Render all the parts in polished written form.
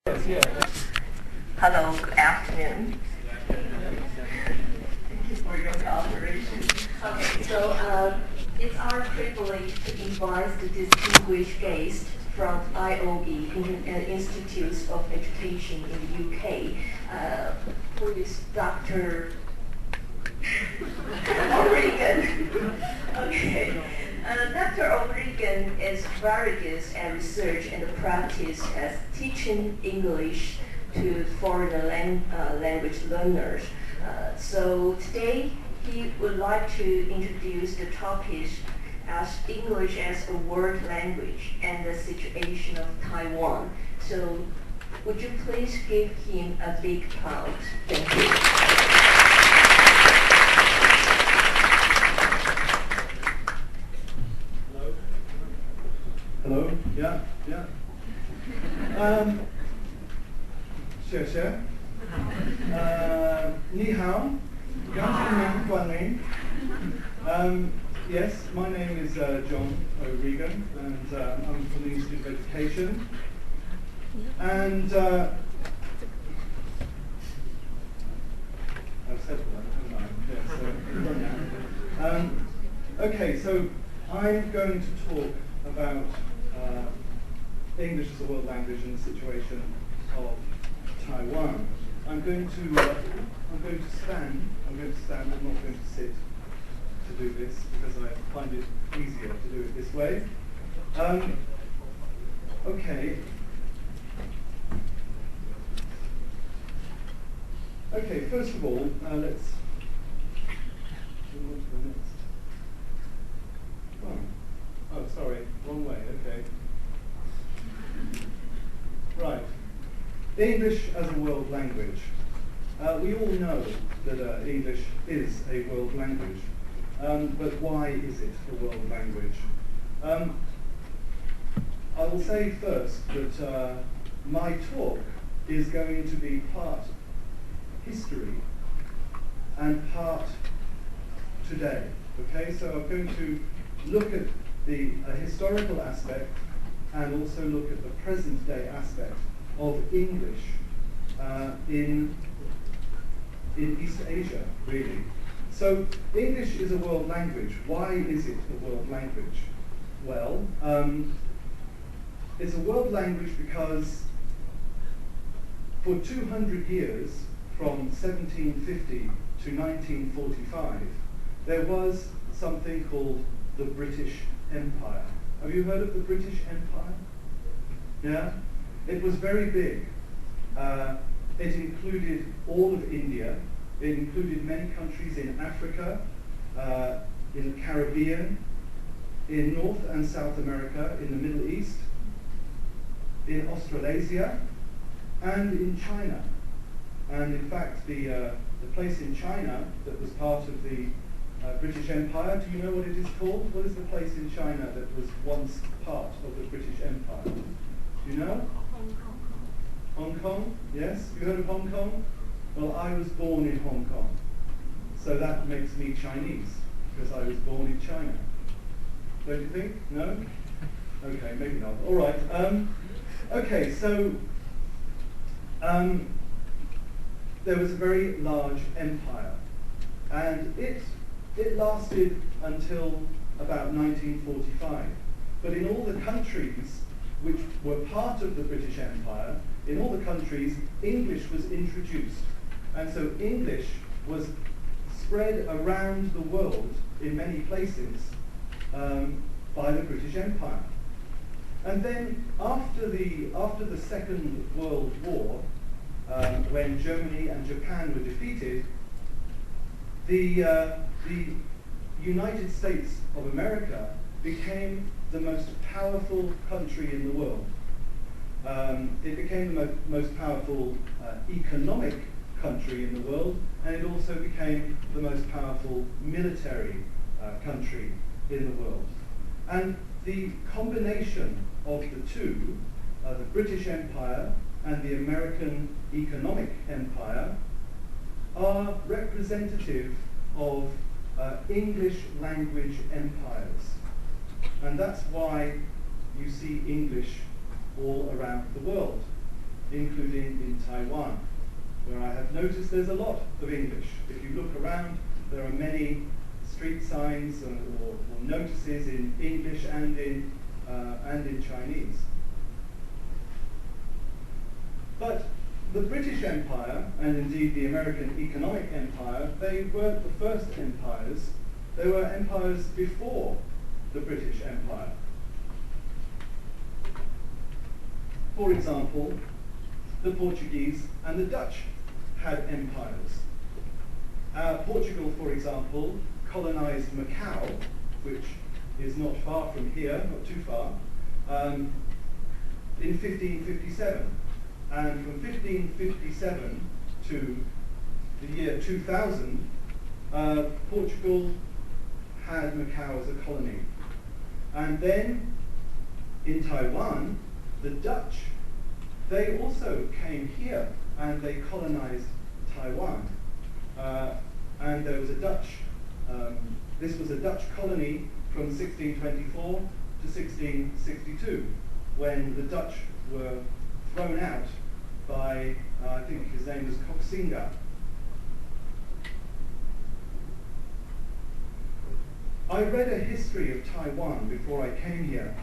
Hello, good afternoon. Thank you for your cooperation. Okay, so it's our privilege to invite the distinguished guest from IOE, Institutes of Education in the UK, who is Dr. O'Regan. Okay. Dr. O'Regan is very good at research and practice as teaching English to foreign language learners. So today he would like to introduce the topic as English as a world language and the situation of Taiwan. So would you please give him a big applause? Thank you. Hello, yeah. 谢谢。你好，杨新明冠名。Yes, my name is John O'Regan, and I'm from the Institute of Education. And I've said that, haven't I? Yes, okay, so I'm going to talk about English as a world language and the situation of Taiwan. I'm going to stand. I'm not going to sit to do this because I find it easier to do it this way. Okay. Okay, first of all, let's move on to the next. Oh, sorry, wrong way, okay. Right. English as a world language. We all know that English is a world language, but why is it a world language? I will say first that my talk is going to be part history and part today. Okay, so I'm going to look at the historical aspect and also look at the present day aspect of English in East Asia, really. So English is a world language. Why is it a world language? Well, it's a world language because for 200 years, from 1750 to 1945, there was something called the British Empire. Have you heard of the British Empire? Yeah? It was very big. It included all of India. It included many countries in Africa, in the Caribbean, in North and South America, in the Middle East, in Australasia, and in China. And in fact, the place in China that was part of the British Empire, do you know what it is called? What is the place in China that was once part of the British Empire? Do you know? Hong Kong? Yes? You heard of Hong Kong? Well, I was born in Hong Kong. So that makes me Chinese, because I was born in China. Don't you think? No? Okay, maybe not. All right. Okay, so there was a very large empire, and it lasted until about 1945. But in all the countries which were part of the British Empire, in all the countries, English was introduced. And so English was spread around the world in many places by the British Empire. And then after the Second World War, when Germany and Japan were defeated, the United States of America became the most powerful country in the world. It became the most powerful economic country in the world, and it also became the most powerful military country in the world. And the combination of the two, the British Empire and the American economic empire, are representative of English language empires. And that's why you see English all around the world. including in Taiwan, where I have noticed there's a lot of English. If you look around, there are many street signs or notices in English and in Chinese. But the British Empire, and indeed the American Economic Empire, they weren't the first empires. They were empires before the British Empire. For example, the Portuguese and the Dutch had empires. Portugal, for example, colonized Macau, which is not far from here, not too far, in 1557. And from 1557 to the year 2000, Portugal had Macau as a colony. And then in Taiwan, the Dutch, they also came here and they colonized Taiwan. And there was a Dutch, this was a Dutch colony from 1624 to 1662, when the Dutch were thrown out by, I think his name was Koxinga. I read a history of Taiwan before I came here.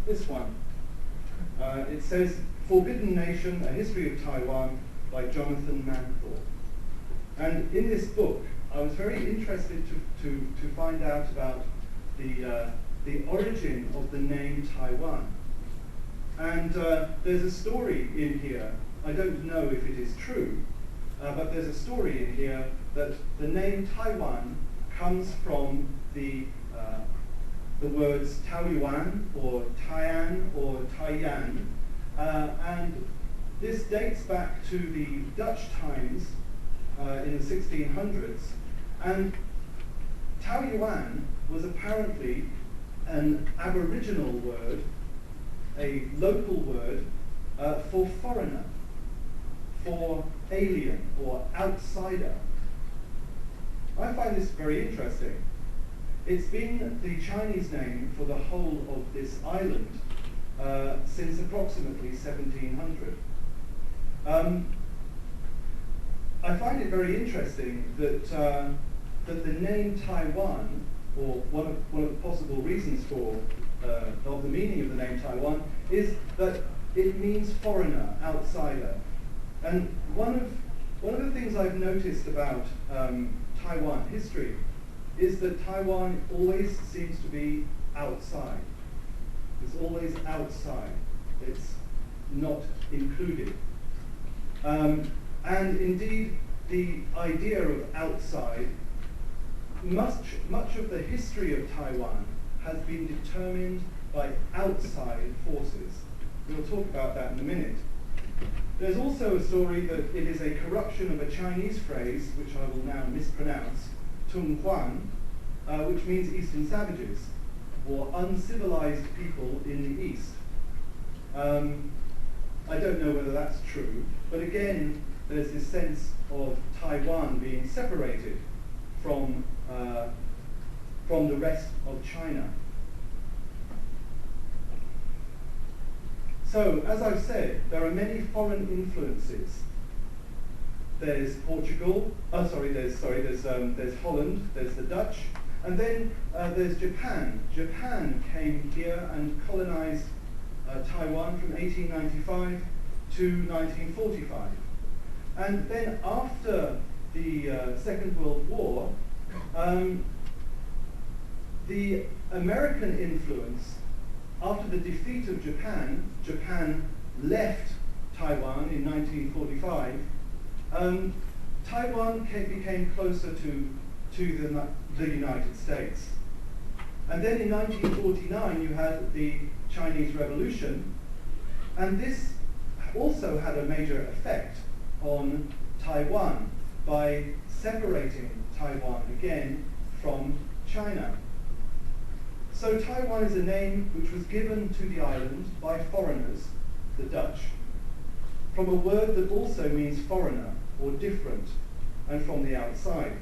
This one. It says, Forbidden Nation, A History of Taiwan by Jonathan Manthorpe. And in this book, I was very interested to find out about the origin of the name Taiwan. And there's a story in here, I don't know if it is true, but there's a story in here that the name Taiwan comes from the words Taoyuan or Taian or Taiyan, and this dates back to the Dutch times in the 1600s, and Taoyuan was apparently an Aboriginal word, a local word for foreigner, for alien or outsider. I find this very interesting. It's been the Chinese name for the whole of this island since approximately 1700. I find it very interesting that that the name Taiwan, or one of the possible reasons for of the meaning of the name Taiwan, is that it means foreigner, outsider. And one of the things I've noticed about Taiwan history is that Taiwan always seems to be outside. It's always outside. It's not included. And indeed, the idea of outside, much of the history of Taiwan has been determined by outside forces. We'll talk about that in a minute. There's also a story that it is a corruption of a Chinese phrase, which I will now mispronounce, Tung Huan, which means Eastern savages, or uncivilized people in the East. I don't know whether that's true, but again, there's this sense of Taiwan being separated from the rest of China. So, as I've said, there are many foreign influences. There's Portugal. There's Holland. There's the Dutch, and then there's Japan. Japan came here and colonized Taiwan from 1895 to 1945, and then after the Second World War, the American influence. After the defeat of Japan, Japan left Taiwan in 1945. Taiwan became closer to the United States. And then in 1949 you had the Chinese Revolution, and this also had a major effect on Taiwan by separating Taiwan again from China. So Taiwan is a name which was given to the island by foreigners, the Dutch, from a word that also means foreigner or different, and from the outside.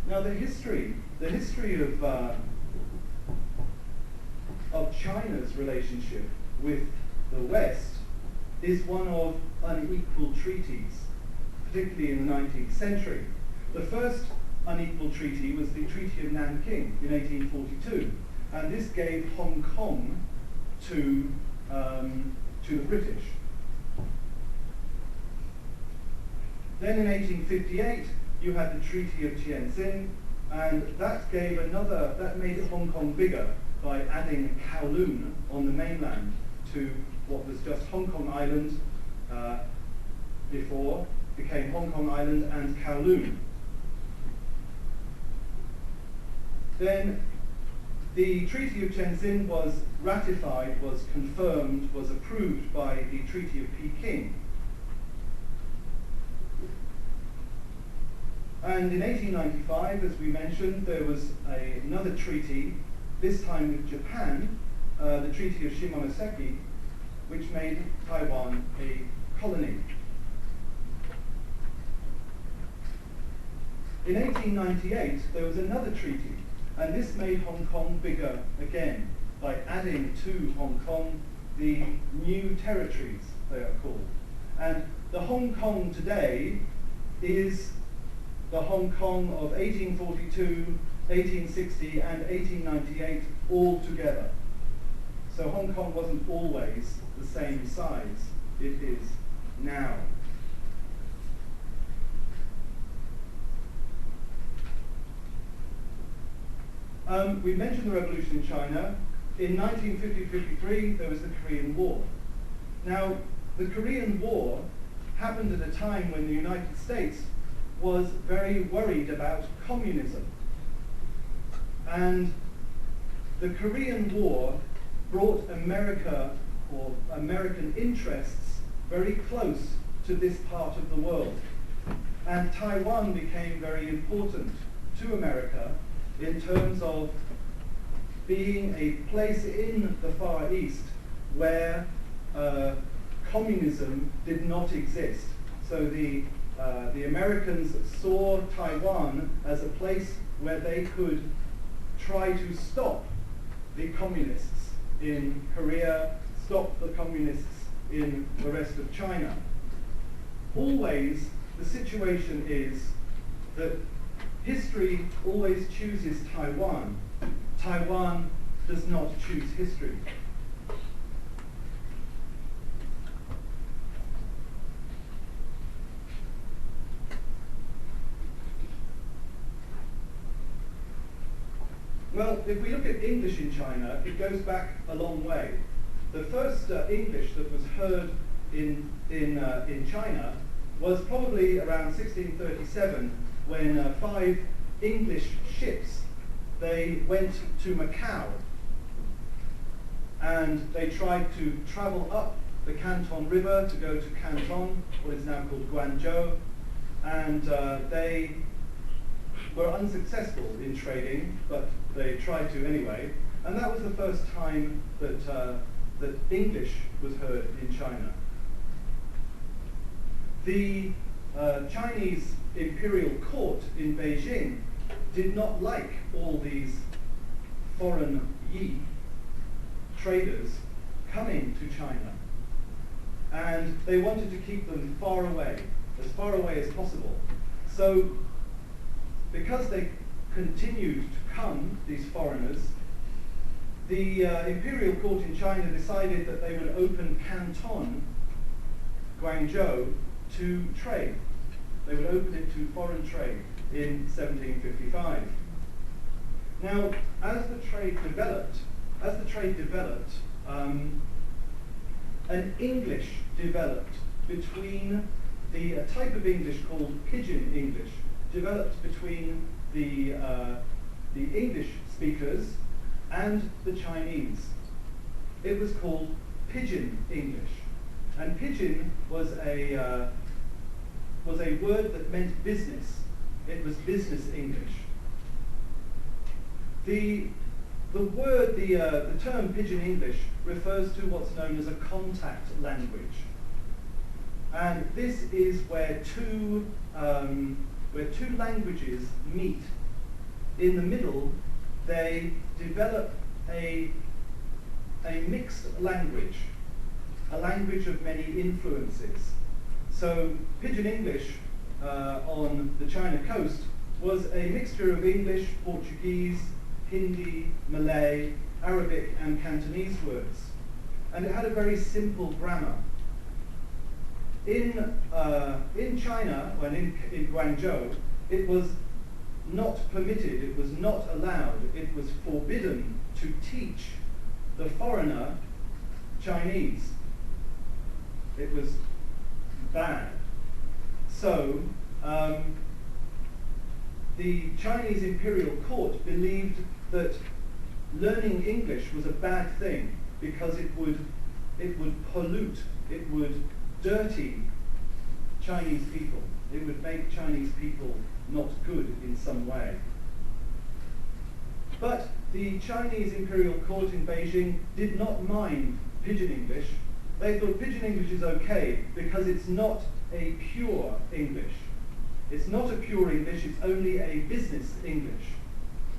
Now the history of of China's relationship with the West is one of unequal treaties, particularly in the 19th century. The first unequal treaty was the Treaty of Nanking in 1842, and this gave Hong Kong to the British. Then in 1858, you had the Treaty of Tianjin, and that made Hong Kong bigger by adding Kowloon on the mainland to what was just Hong Kong Island before, became Hong Kong Island and Kowloon. Then the Treaty of Tianjin was ratified, was confirmed, was approved by the Treaty of Peking. And in 1895, as we mentioned, there was another treaty, this time with Japan, the Treaty of Shimonoseki, which made Taiwan a colony. In 1898, there was another treaty, and this made Hong Kong bigger again by adding to Hong Kong the new territories, they are called. And the Hong Kong today is the Hong Kong of 1842, 1860, and 1898 all together. So Hong Kong wasn't always the same size it is now. We mentioned the revolution in China. In 1950-53, there was the Korean War. Now, the Korean War happened at a time when the United States was very worried about communism. And the Korean War brought America, or American interests, very close to this part of the world. And Taiwan became very important to America in terms of being a place in the Far East where communism did not exist. So the Americans saw Taiwan as a place where they could try to stop the communists in Korea, stop the communists in the rest of China. Always, the situation is that history always chooses Taiwan. Taiwan does not choose history. Well, if we look at English in China, it goes back a long way. The first English that was heard in China was probably around 1637, when 5 English ships, they went to Macau, and they tried to travel up the Canton River to go to Canton, what is now called Guangzhou, and they were unsuccessful in trading, but they tried to anyway, and that was the first time that English was heard in China. The Chinese imperial court in Beijing did not like all these foreign yi traders coming to China, and they wanted to keep them far away as possible. So because they continued to come, these foreigners, the imperial court in China decided that they would open Canton, Guangzhou, to trade. They would open it to foreign trade in 1755. Now, as the trade developed, an English developed between a type of English called Pidgin English, developed between the English speakers and the Chinese. It was called Pidgin English, and Pidgin was a word that meant business. It was business English. The term Pidgin English refers to what's known as a contact language, and this is where two languages meet. In the middle, they develop a a mixed language, a language of many influences. So Pidgin English on the China coast was a mixture of English, Portuguese, Hindi, Malay, Arabic and Cantonese words. And it had a very simple grammar. In China, when in Guangzhou, it was not permitted, it was not allowed, it was forbidden to teach the foreigner Chinese. It was bad. So the Chinese imperial court believed that learning English was a bad thing because it would pollute, it would dirty Chinese people. It would make Chinese people not good in some way. But the Chinese imperial court in Beijing did not mind Pidgin English. They thought Pidgin English is okay because it's not a pure English. It's not a pure English, it's only a business English.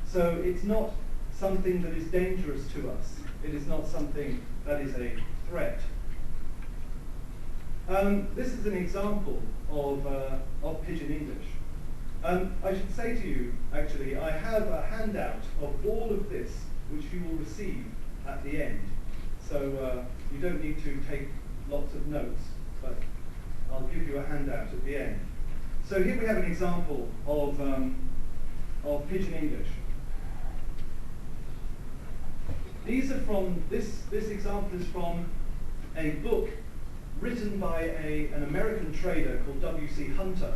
So it's not something that is dangerous to us. It is not something that is a threat. This is an example of Pidgin English. I should say to you, actually, I have a handout of all of this which you will receive at the end. So you don't need to take lots of notes, but I'll give you a handout at the end. So here we have an example of Pidgin English. These are from, this example is from a book written by an American trader called W.C. Hunter,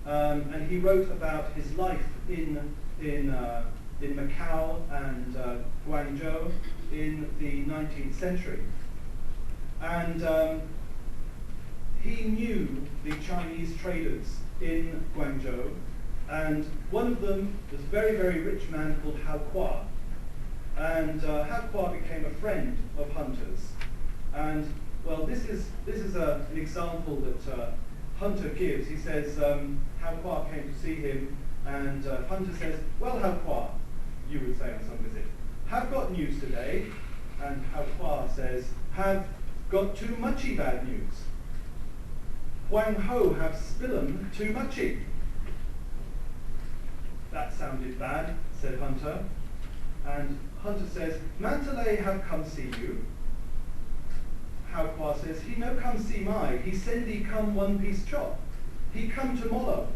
and he wrote about his life in Macau and Guangzhou in the 19th century. And he knew the Chinese traders in Guangzhou, and one of them was a very, very rich man called Hao Qua. And Hao Qua became a friend of Hunter's. And well, this is an example that Hunter gives. He says Hao Qua came to see him, and Hunter says, "Well, Hao Qua," you would say on some visit, "have got news today." And Hao Qua says, "Have got too muchy bad news. Huang Ho have spillum too muchy." That sounded bad, said Hunter. And Hunter says, "Mantelay have come see you." Hao Qua says, "He no come see my. He send he come one piece chop. He come tomorrow.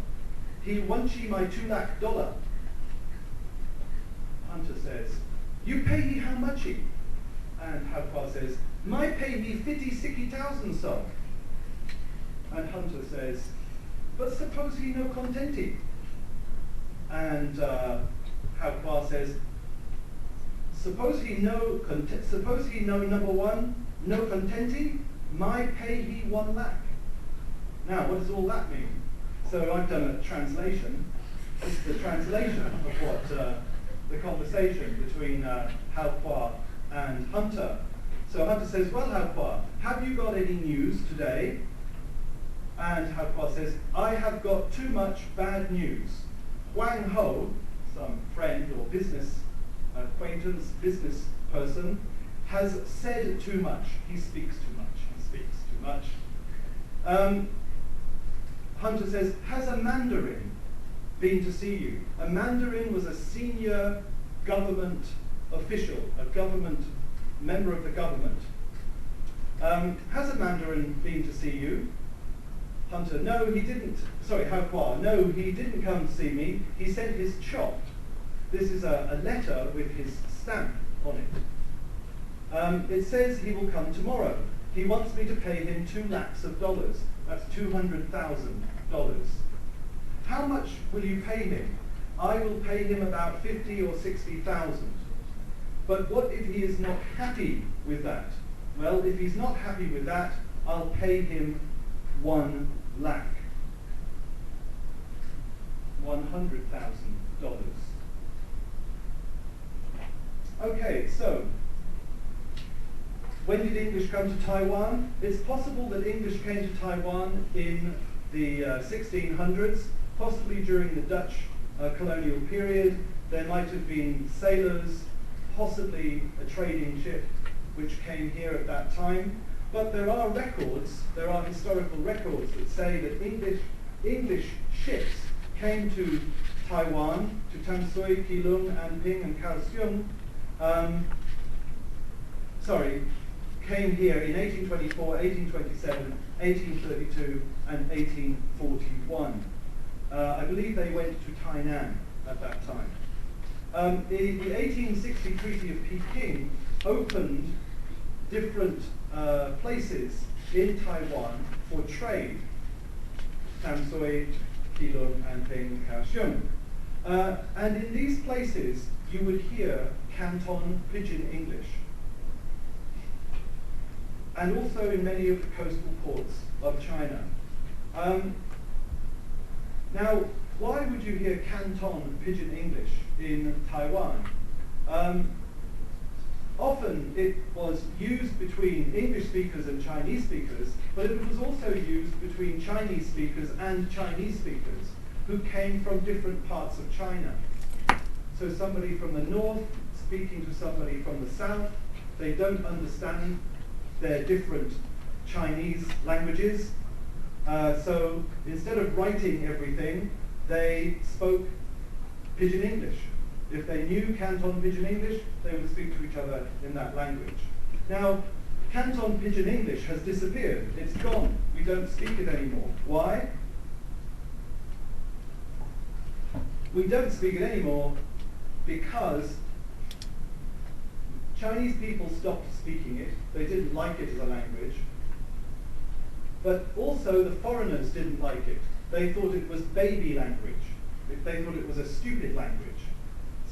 He want ye my $2 lakh. Hunter says, "You pay he how muchy?" And Hao Qua says, "My pay me 50,000 so." And Hunter says, "But suppose he no contenty?" And Hao Qua says, Suppose he know number one, no contenty, my pay he 1 lakh. Now, what does all that mean? So I've done a translation. This is the translation of what the conversation between Hao Qua and Hunter. So Hunter says, "Well, Hao Qua, have you got any news today?" And Hao Qua says, "I have got too much bad news. Huang Ho," some friend or business acquaintance, business person, has said too much. He speaks too much. He speaks too much. Hunter says, "Has a Mandarin been to see you?" A Mandarin was a senior government official, a government member of the government. "Has a Mandarin been to see you?" Hunter, "No, he didn't." Sorry, Hao Qua, "No, he didn't come to see me. He sent his chop." This is a letter with his stamp on it. It says he will come tomorrow. He wants me to pay him $2 lakhs. That's $200,000. "How much will you pay him?" "I will pay him about 50 or 60,000. "But what if he is not happy with that?" "Well, if he's not happy with that, I'll pay him 1 lakh. $100,000. Okay, so when did English come to Taiwan? It's possible that English came to Taiwan in the 1600s, possibly during the Dutch colonial period. There might have been sailors, possibly a trading ship, which came here at that time, but there are historical records that say that English ships came to Taiwan, to Tanshui, Keelung, Anping, and Kaohsiung, came here in 1824, 1827, 1832, and 1841. I believe they went to Tainan at that time. The 1860 Treaty of Peking opened different places in Taiwan for trade, Tanshui, Keelung, Anping, Kaohsiung. And in these places, you would hear Canton Pidgin English. And also in many of the coastal ports of China. Now, why would you hear Canton Pidgin English in Taiwan? Often it was used between English speakers and Chinese speakers, but it was also used between Chinese speakers and Chinese speakers who came from different parts of China. So somebody from the north speaking to somebody from the south, they don't understand their different Chinese languages. So instead of writing everything, they spoke Pidgin English. If they knew Canton Pidgin English, they would speak to each other in that language. Now, Canton Pidgin English has disappeared. It's gone. We don't speak it anymore. Why? We don't speak it anymore because Chinese people stopped speaking it. They didn't like it as a language. But also the foreigners didn't like it. They thought it was baby language. They thought it was a stupid language.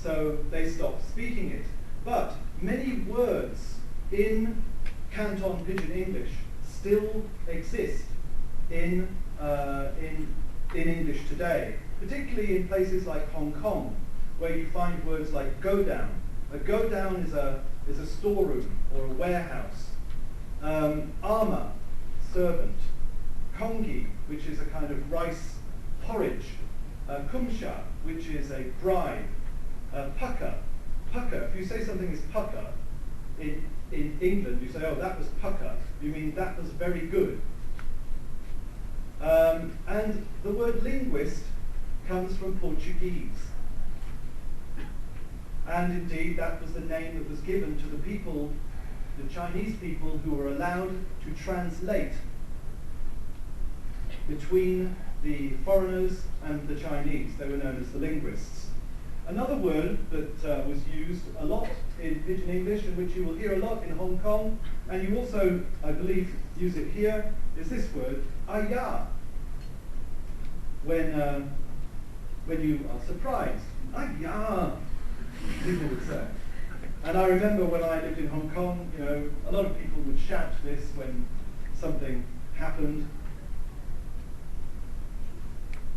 So they stopped speaking it. But many words in Canton Pidgin English still exist in English today, particularly in places like Hong Kong, where you find words like go down. A go down is a storeroom or a warehouse. Ama, servant. Kongi, which is a kind of rice porridge. Kumsha, which is a bribe. Pucker. Pucker, if you say something is pucker, in England you say, oh, that was pucker, you mean that was very good. And the word linguist comes from Portuguese. And indeed, that was the name that was given to the people, the Chinese people, who were allowed to translate between the foreigners and the Chinese. They were known as the linguists. Another word that was used a lot in Pidgin English, and which you will hear a lot in Hong Kong, and you also, I believe, use it here, is this word, ayah. When you are surprised, ayah, people would say. And I remember when I lived in Hong Kong, you know, a lot of people would shout this when something happened.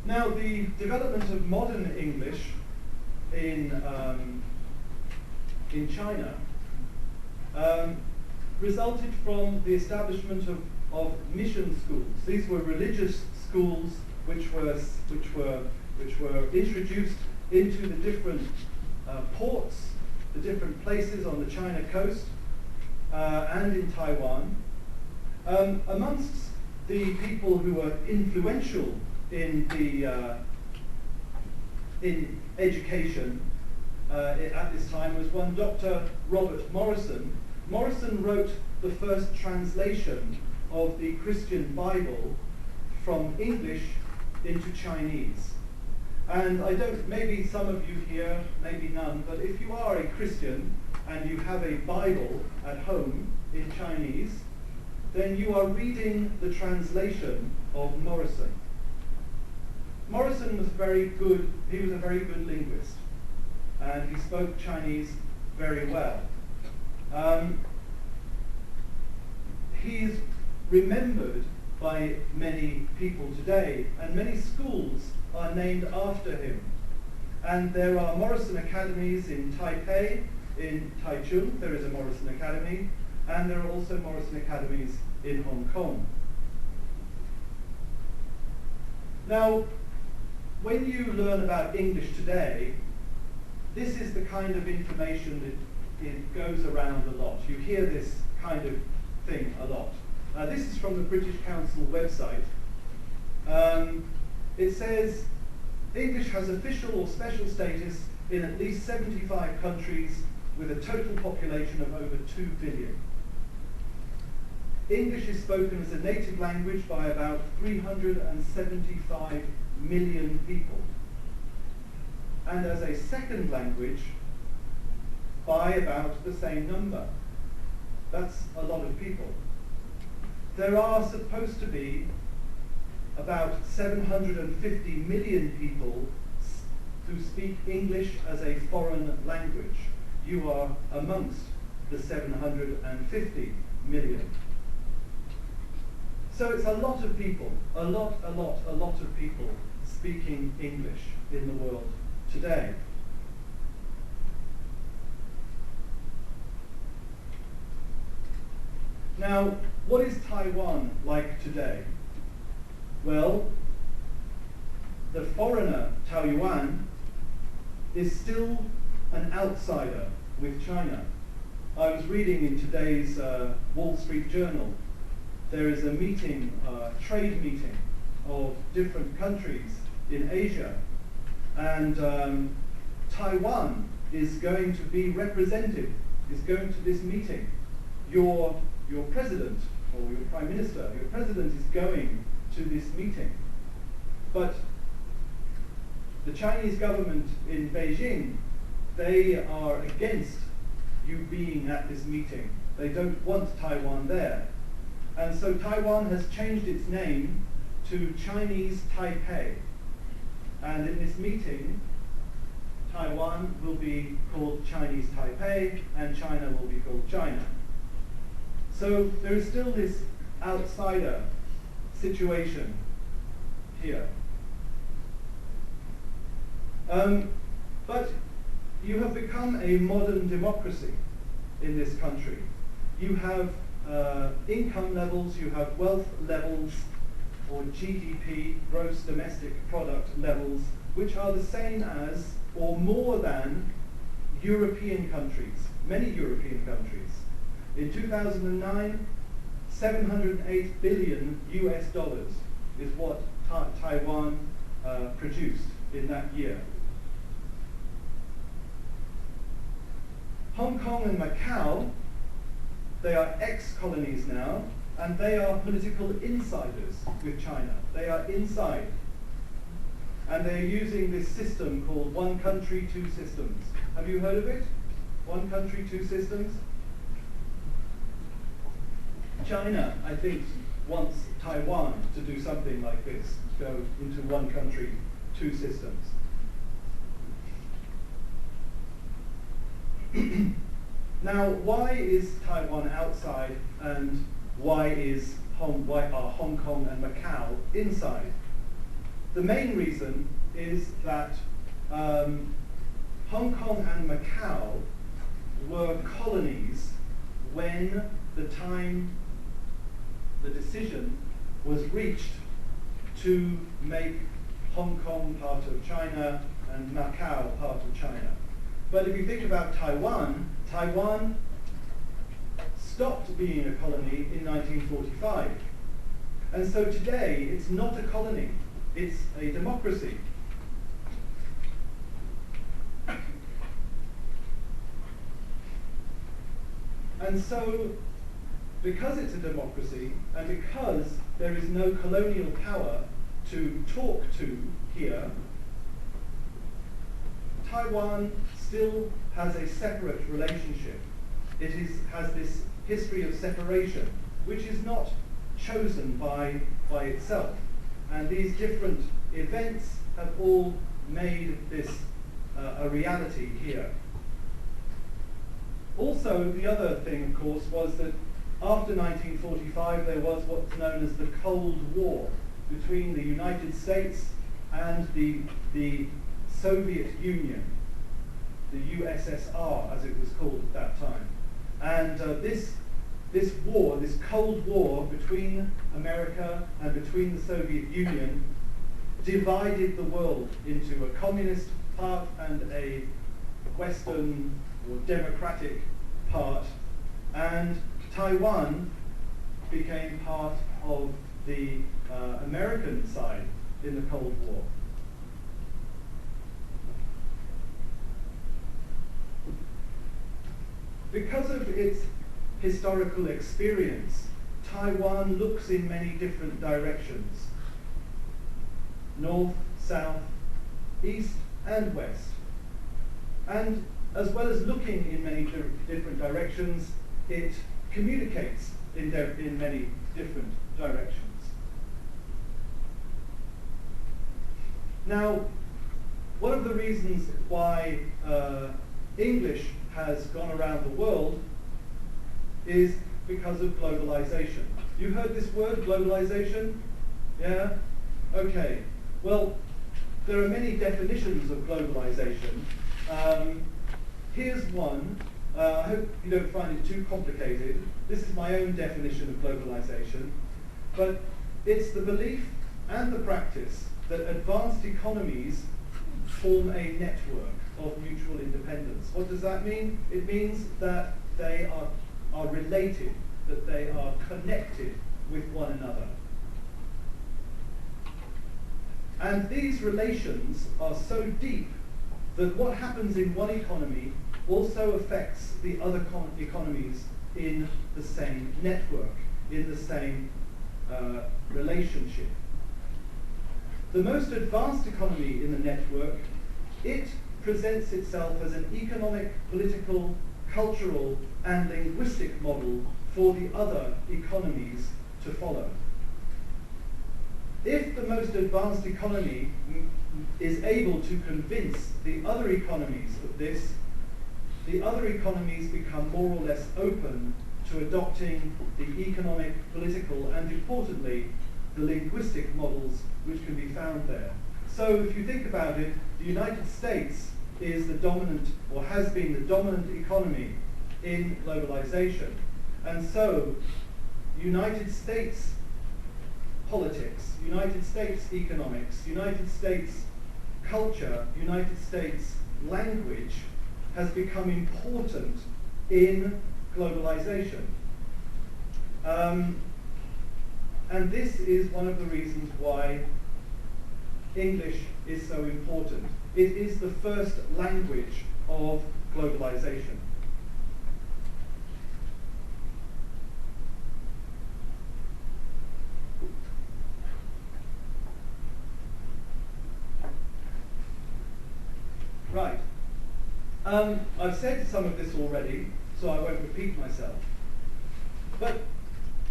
Now, the development of modern English in China resulted from the establishment of mission schools. These were religious schools which were introduced into the different ports, the different places on the China coast and in Taiwan. Amongst the people who were influential in education at this time was one Dr. Robert Morrison. Morrison wrote the first translation of the Christian Bible from English into Chinese. And maybe some of you here, maybe none, but if you are a Christian and you have a Bible at home in Chinese, then you are reading the translation of Morrison. Morrison was very good, he was a very good linguist, and he spoke Chinese very well. He is remembered by many people today, and many schools are named after him. And there are Morrison Academies in Taipei, in Taichung, there is a Morrison Academy, and there are also Morrison Academies in Hong Kong. Now, when you learn about English today, this is the kind of information it goes around a lot. You hear this kind of thing a lot. This is from the British Council website. It says, English has official or special status in at least 75 countries with a total population of over 2 billion. English is spoken as a native language by about 375 million people, and as a second language by about the same number. That's a lot of people. There are supposed to be about 750 million people who speak English as a foreign language. You are amongst the 750 million. So it's a lot of people, a lot of people speaking English in the world today. Now, what is Taiwan like today? Well, the foreigner, Taoyuan, is still an outsider with China. I was reading in today's Wall Street Journal, there is a meeting, trade meeting of different countries in Asia, and Taiwan is going to be represented, is going to this meeting. Your president, or your prime minister, your president is going to this meeting. But the Chinese government in Beijing, they are against you being at this meeting. They don't want Taiwan there. And so Taiwan has changed its name to Chinese Taipei. And in this meeting, Taiwan will be called Chinese Taipei and China will be called China. So there is still this outsider situation here. But you have become a modern democracy in this country. You have income levels, you have wealth levels, or GDP, gross domestic product levels, which are the same as or more than European countries, many European countries. In 2009, 708 billion US dollars is what Taiwan produced in that year. Hong Kong and Macau, they are ex-colonies now, and they are political insiders with China. They are inside. And they're using this system called one country, two systems. Have you heard of it? One country, two systems? China, I think, wants Taiwan to do something like this, go into one country, two systems. Now, why is Taiwan outside and why are Hong Kong and Macau inside? The main reason is that Hong Kong and Macau were colonies when the decision was reached to make Hong Kong part of China and Macau part of China. But if you think about Taiwan, Taiwan stopped being a colony in 1945. And so today, it's not a colony, it's a democracy. And so, because it's a democracy, and because there is no colonial power to talk to here, Taiwan still has a separate relationship. It has this history of separation, which is not chosen by itself. And these different events have all made this a reality here. Also, the other thing, of course, was that after 1945 there was what's known as the Cold War between the United States and the Soviet Union, the USSR as it was called at that time. And this war, this Cold War between America and between the Soviet Union divided the world into a communist part and a Western or democratic part, and Taiwan became part of the American side in the Cold War. Because of its historical experience, Taiwan looks in many different directions: north, south, east, and west. And as well as looking in many different directions, it communicates in many different directions. Now, one of the reasons why English has gone around the world is because of globalization. You've heard this word, globalization? Yeah? Okay. Well, there are many definitions of globalization. Here's one. I hope you don't find it too complicated. This is my own definition of globalization. But it's the belief and the practice that advanced economies form a network of mutual independence. What does that mean? It means that they are related, that they are connected with one another. And these relations are so deep that what happens in one economy also affects the other economies in the same network, in the same relationship. The most advanced economy in the network, it presents itself as an economic, political, cultural, and linguistic model for the other economies to follow. If the most advanced economy is able to convince the other economies of this, the other economies become more or less open to adopting the economic, political, and importantly, the linguistic models which can be found there. So if you think about it, the United States is the dominant, or has been the dominant economy in globalization. And so, United States politics, United States economics, United States culture, United States language has become important in globalization. And this is one of the reasons why English is so important. It is the first language of globalization. Right. I've said some of this already, so I won't repeat myself. But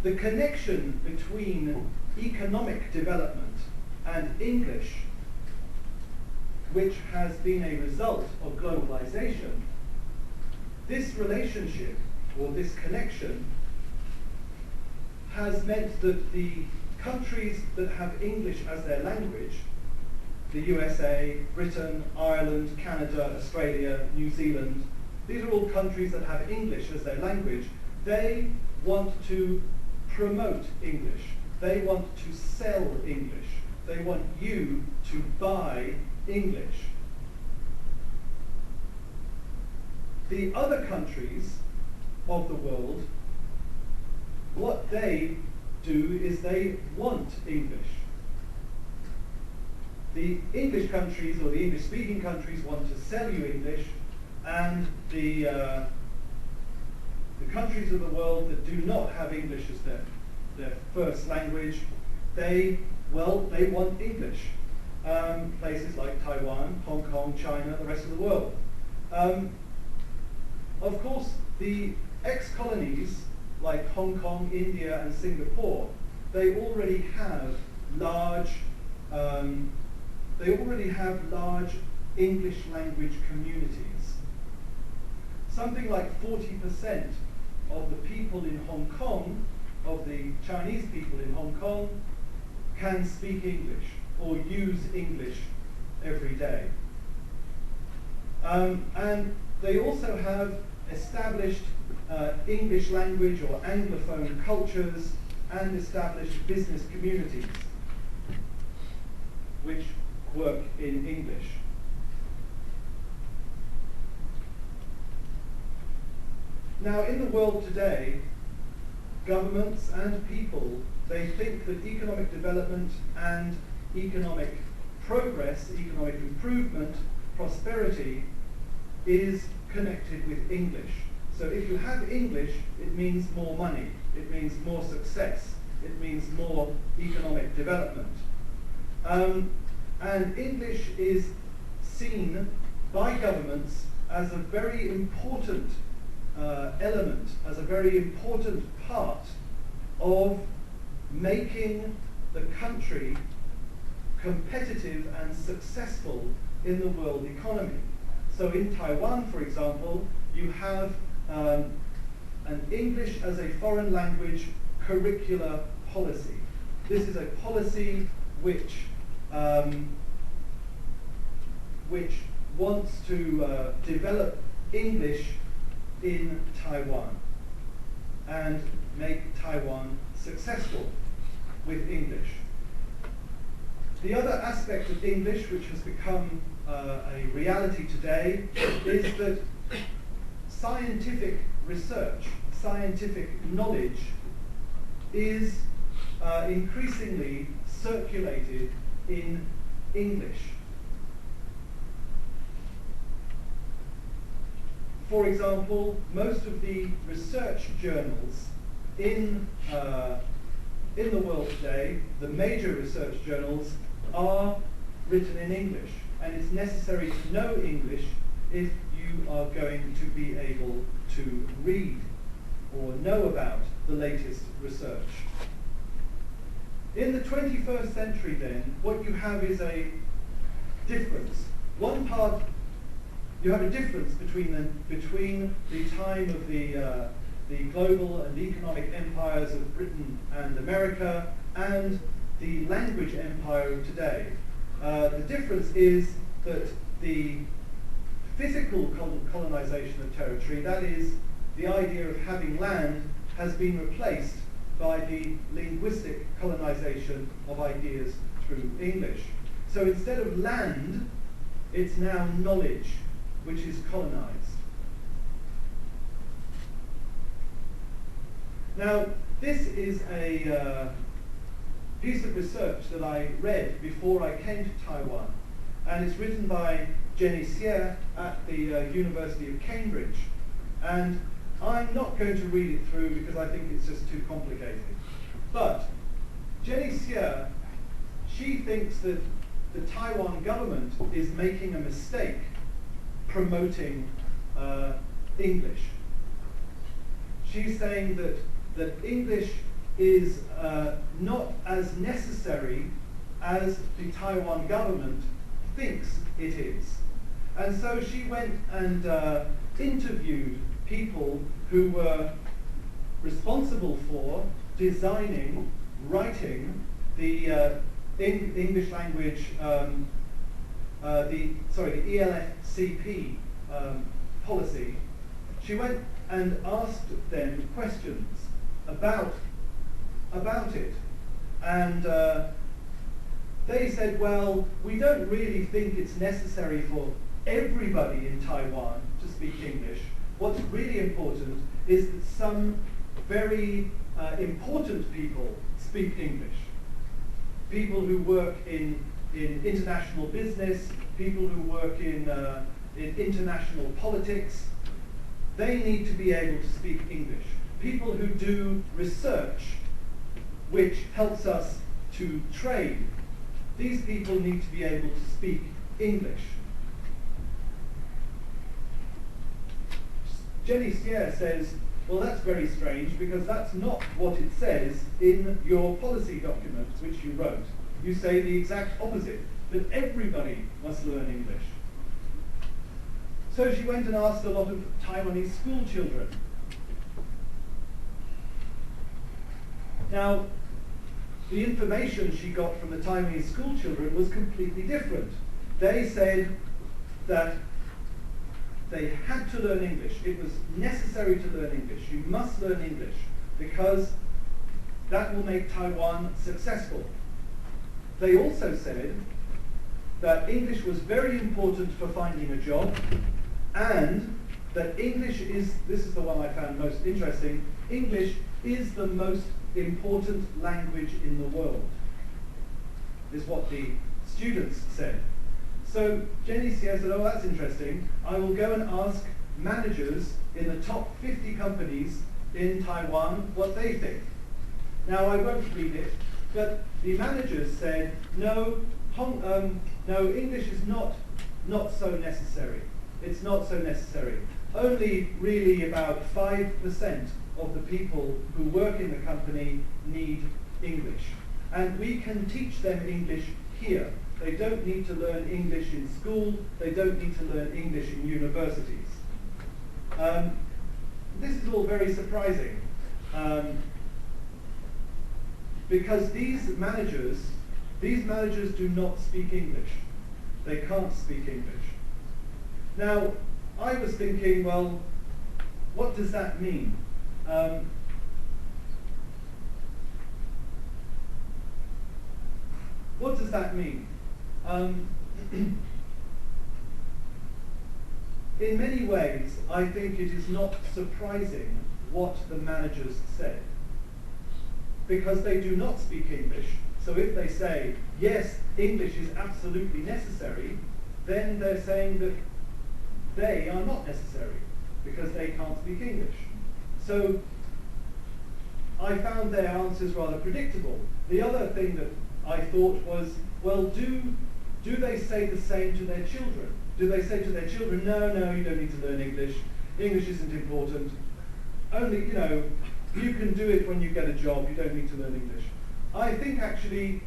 the connection between economic development and English, which has been a result of globalization, this relationship, or this connection, has meant that the countries that have English as their language, the USA, Britain, Ireland, Canada, Australia, New Zealand, these are all countries that have English as their language. They want to promote English. They want to sell English. They want you to buy English. The other countries of the world, what they do is they want English. The English countries, or the English-speaking countries, want to sell you English, and the countries of the world that do not have English as their first language, they want English. Places like Taiwan, Hong Kong, China, the rest of the world. Of course, the ex-colonies like Hong Kong, India, and Singapore, they already have large English language communities. Something like 40% of the people in Hong Kong, of the Chinese people in Hong Kong, can speak English or use English every day. And they also have established English language or Anglophone cultures and established business communities which work in English. Now, in the world today, governments and people, they think that economic development and economic progress, economic improvement, prosperity, is connected with English. So if you have English, it means more money, it means more success, it means more economic development. And English is seen by governments as a very important element, as a very important part of making the country competitive and successful in the world economy. So in Taiwan, for example, you have an English as a foreign language curricular policy. This is a policy which wants to develop English in Taiwan and make Taiwan successful with English. The other aspect of English which has become a reality today is that scientific research, scientific knowledge is increasingly circulated in English. For example, most of the research journals in the world today, the major research journals, are written in English. And it's necessary to know English if you are going to be able to read or know about the latest research. In the 21st century then, what you have is a difference. One part, you have a difference between the time of the global and economic empires of Britain and America and the language empire of today. The difference is that the physical colonization of territory, that is, the idea of having land, has been replaced by the linguistic colonization of ideas through English. So instead of land, it's now knowledge which is colonized. Now, this is a piece of research that I read before I came to Taiwan, and it's written by Jenny Xie at the University of Cambridge. And I'm not going to read it through because I think it's just too complicated. But Jenny Xie, she thinks that the Taiwan government is making a mistake promoting English. She's saying that English is not as necessary as the Taiwan government thinks it is. And so she went and interviewed people who were responsible for designing, writing the English language, the ELFCP policy. She went and asked them questions about it, and they said, well, we don't really think it's necessary for everybody in Taiwan to speak English. What's really important is that some very important people speak English. People who work in international business, people who work in international politics, they need to be able to speak English. People who do research, which helps us to trade, these people need to be able to speak English. Jenny Xie says, well, that's very strange because that's not what it says in your policy document which you wrote. You say the exact opposite, that everybody must learn English. So she went and asked a lot of Taiwanese school children. Now, the information she got from the Taiwanese school children was completely different. They said that they had to learn English. It was necessary to learn English. You must learn English because that will make Taiwan successful. They also said that English was very important for finding a job, and that English is, this is the one I found most interesting, English is the most important language in the world, is what the students said. So Jenny said, oh, that's interesting. I will go and ask managers in the top 50 companies in Taiwan what they think. Now, I won't read it, but the managers said, no, no, English is not so necessary. It's not so necessary. Only really about 5% of the people who work in the company need English. And we can teach them English here. They don't need to learn English in school. They don't need to learn English in universities. This is all very surprising because these managers do not speak English. They can't speak English. Now, I was thinking, well, what does that mean? What does that mean? In many ways, I think it is not surprising what the managers said, because they do not speak English. So if they say, yes, English is absolutely necessary, then they're saying that they are not necessary, because they can't speak English. So I found their answers rather predictable. The other thing that I thought was, well, do they say the same to their children? Do they say to their children, no, you don't need to learn English. English isn't important. Only, you can do it when you get a job. You don't need to learn English. I think actually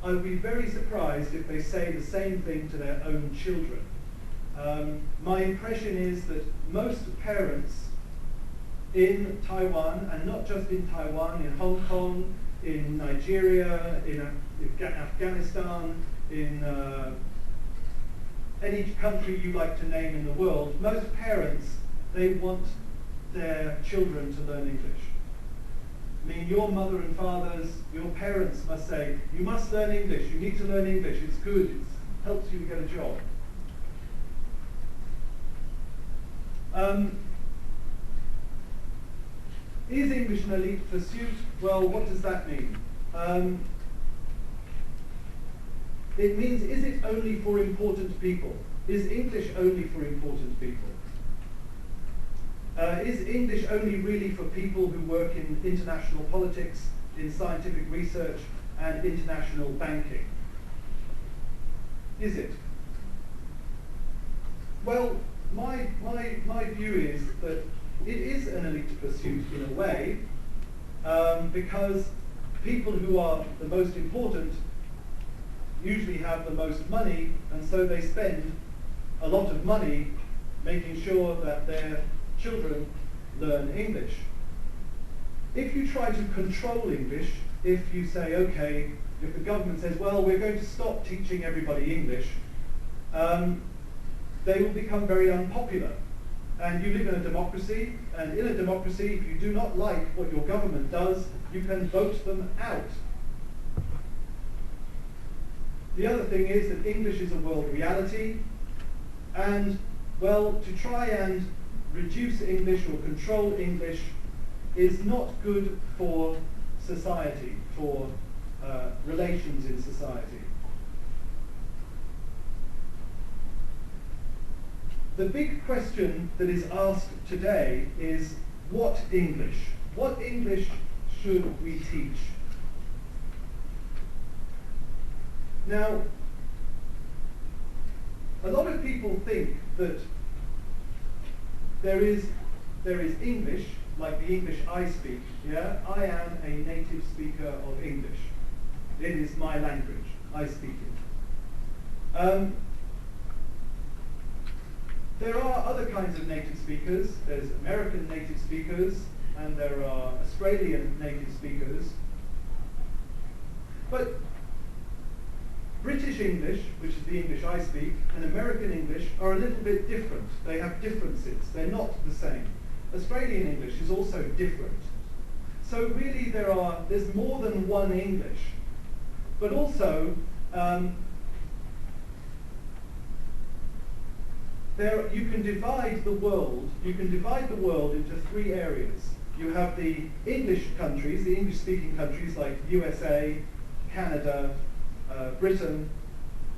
I would be very surprised if they say the same thing to their own children. My impression is that most parents in Taiwan, and not just in Taiwan, in Hong Kong, in Nigeria, in Afghanistan, in any country you like to name in the world, most parents, they want their children to learn English. I mean, your mother and fathers, your parents must say, you must learn English, you need to learn English, it's good, it helps you to get a job. Is English an elite pursuit? Well, what does that mean? It means, is it only for important people? Is English only for important people? Is English only really for people who work in international politics, in scientific research, and international banking? Is it? Well, my view is that it is an elite pursuit in a way, because people who are the most important usually have the most money, and so they spend a lot of money making sure that their children learn English. If you try to control English, if you say, okay, if the government says, well, we're going to stop teaching everybody English, they will become very unpopular. And you live in a democracy, and in a democracy, if you do not like what your government does, you can vote them out. The other thing is that English is a world reality, and, well, to try and reduce English or control English is not good for society, for relations in society. The big question that is asked today is, what English? What English should we teach? Now, a lot of people think that there is English, like the English I speak. Yeah, I am a native speaker of English. It is my language. I speak it. There are other kinds of native speakers. There's American native speakers, and there are Australian native speakers. But British English, which is the English I speak, and American English are a little bit different. They have differences. They're not the same. Australian English is also different. So really there's more than one English. But also, you can divide the world into three areas. You have the English countries, the English-speaking countries like USA, Canada, Britain.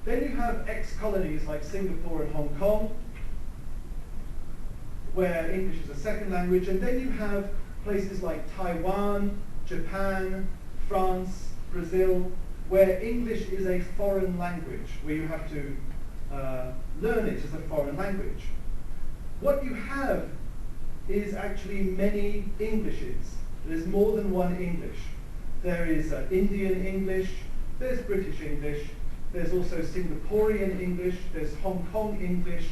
Then you have ex-colonies like Singapore and Hong Kong, where English is a second language. And then you have places like Taiwan, Japan, France, Brazil, where English is a foreign language, where you have to learn it as a foreign language. What you have is actually many Englishes. There's more than one English. There is Indian English, there's British English, there's also Singaporean English, there's Hong Kong English,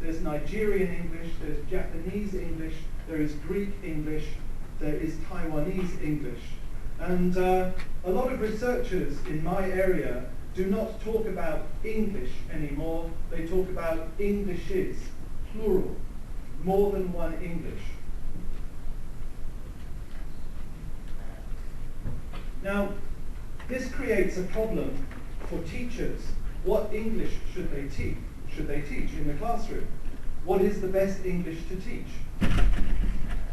there's Nigerian English, there's Japanese English, there is Greek English, there is Taiwanese English. And a lot of researchers in my area do not talk about English anymore. They talk about Englishes, plural, more than one English. Now, this creates a problem for teachers. What English should they teach? Should they teach in the classroom? What is the best English to teach?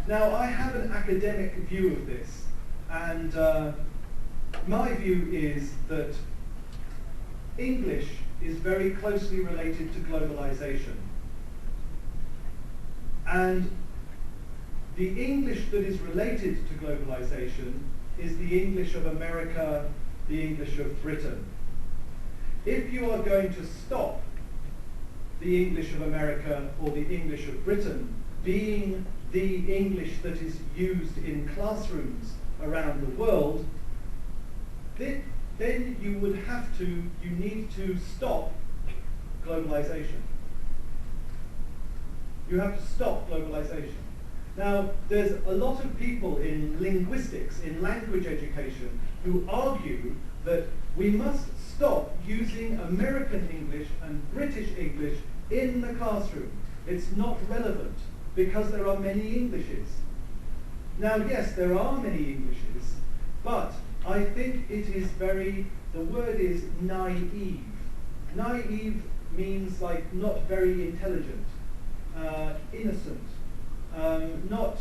Now, I have an academic view of this, and my view is that English is very closely related to globalization. And the English that is related to globalization is the English of America, the English of Britain. If you are going to stop the English of America or the English of Britain being the English that is used in classrooms around the world, then you need to stop globalization. You have to stop globalization. Now, there's a lot of people in linguistics, in language education, who argue that we must stop using American English and British English in the classroom. It's not relevant because there are many Englishes. Now, yes, there are many Englishes, but I think it is the word is naive. Naive means like not very intelligent, innocent, not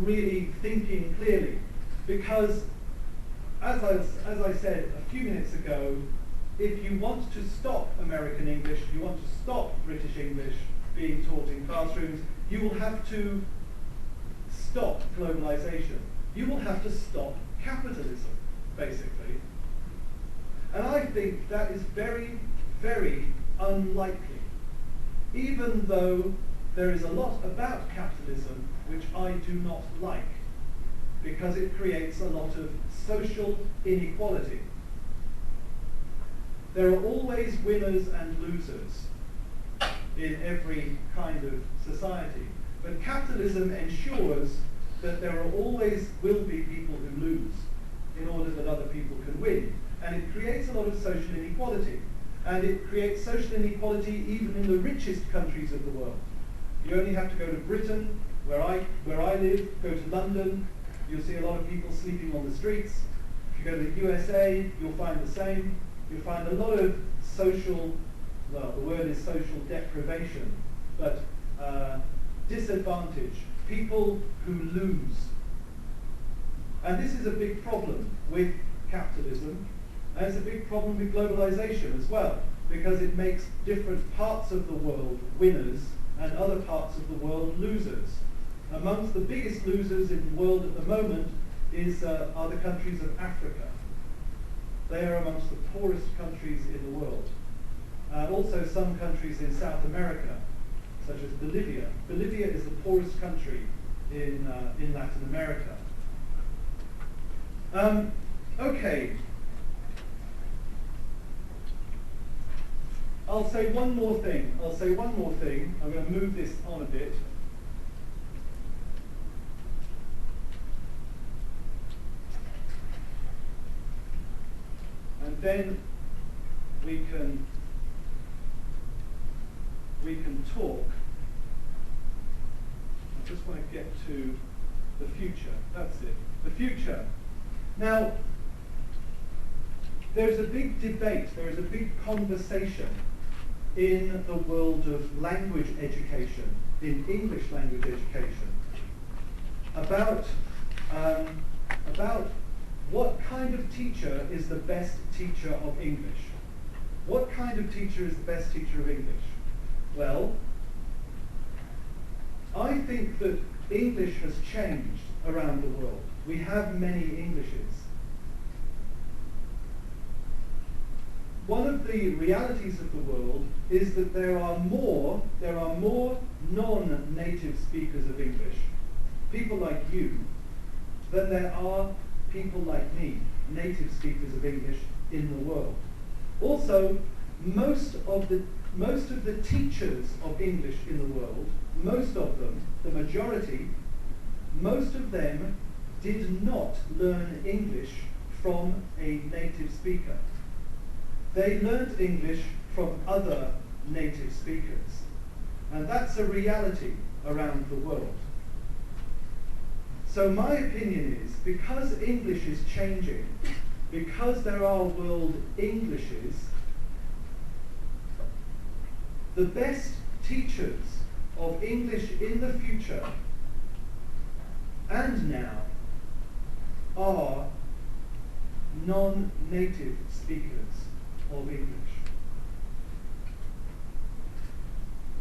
really thinking clearly. Because, as I said a few minutes ago, if you want to stop American English, you want to stop British English being taught in classrooms, you will have to stop globalization. You will have to stop capitalism, basically. And I think that is very, very unlikely. Even though there is a lot about capitalism which I do not like, because it creates a lot of social inequality. There are always winners and losers in every kind of society. But capitalism ensures that there always will be people who lose in order that other people can win. And it creates a lot of social inequality. And it creates social inequality even in the richest countries of the world. You only have to go to Britain, where I live, go to London, you'll see a lot of people sleeping on the streets. If you go to the USA, you'll find the same. You'll find a lot of social, well, the word is social deprivation, but disadvantage, people who lose. And this is a big problem with capitalism, and it's a big problem with globalization as well, because it makes different parts of the world winners and other parts of the world losers. Amongst the biggest losers in the world at the moment are the countries of Africa. They are amongst the poorest countries in the world. Also some countries in South America, such as Bolivia. Bolivia is the poorest country in Latin America. Okay. I'll say one more thing. I'm going to move this on a bit. And then we can talk. I just want to get to the future. That's it. The future. Now, there's a big debate, there is a big conversation in the world of language education, in English language education, about what kind of teacher is the best teacher of English. What kind of teacher is the best teacher of English? Well, I think that English has changed around the world. We have many Englishes. One of the realities of the world is that there are more non-native speakers of English, people like you, than there are people like me, native speakers of English in the world. Also, most of the teachers of English in the world, most of them, the majority, most of them did not learn English from a native speaker. They learned English from other native speakers. And that's a reality around the world. So my opinion is, because English is changing, because there are world Englishes, the best teachers of English in the future and now are non-native speakers of English.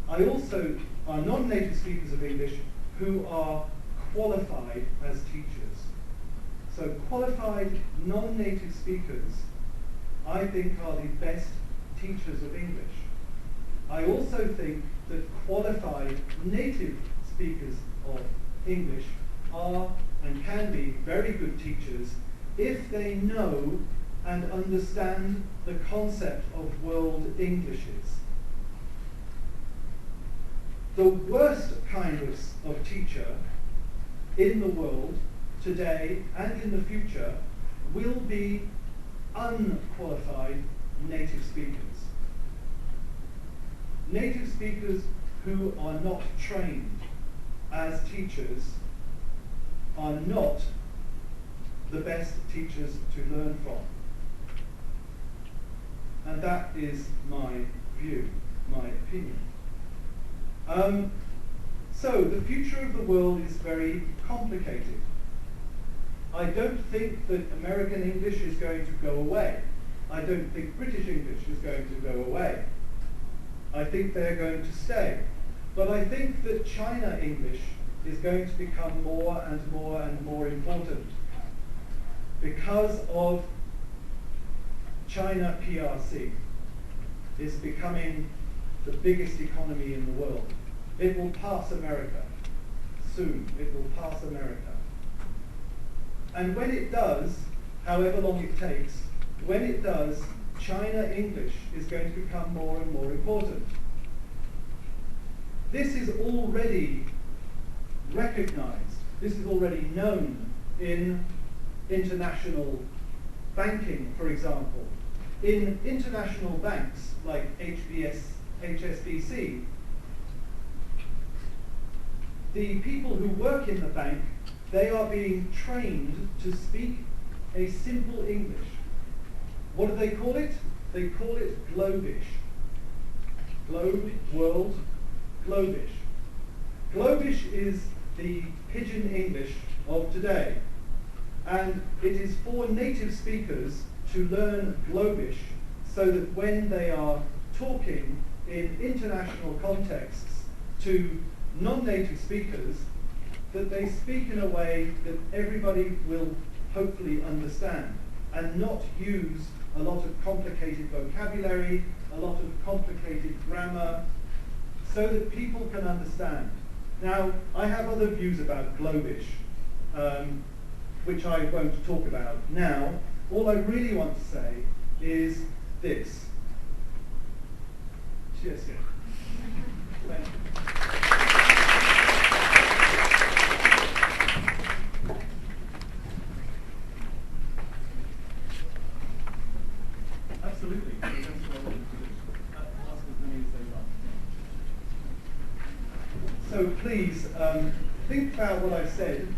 I also are non-native speakers of English who are qualified as teachers. So qualified non-native speakers, I think, are the best teachers of English. I also think that qualified native speakers of English are and can be very good teachers if they know and understand the concept of world Englishes. The worst kind of teacher in the world today and in the future will be unqualified native speakers. Native speakers who are not trained as teachers are not the best teachers to learn from. And that is my view, my opinion. So the future of the world is very complicated. I don't think that American English is going to go away. I don't think British English is going to go away. I think they're going to stay. But I think that China English is going to become more and more and more important because of China PRC is becoming the biggest economy in the world. It will pass America soon. It will pass America. And when it does, however long it takes, when it does, China English is going to become more and more important. This is already recognized, this is already known in international banking, for example. In international banks like HSBC, the people who work in the bank, they are being trained to speak a simple English. What do they call it? They call it Globish. Globe, world, Globish. Globish is the pidgin English of today. And it is for native speakers to learn Globish so that when they are talking in international contexts to non-native speakers, that they speak in a way that everybody will hopefully understand and not use a lot of complicated vocabulary, a lot of complicated grammar, so that people can understand. Now, I have other views about Globish, which I won't talk about now. All I really want to say is this. Cheers. Thank you. Absolutely. So please think about what I've said,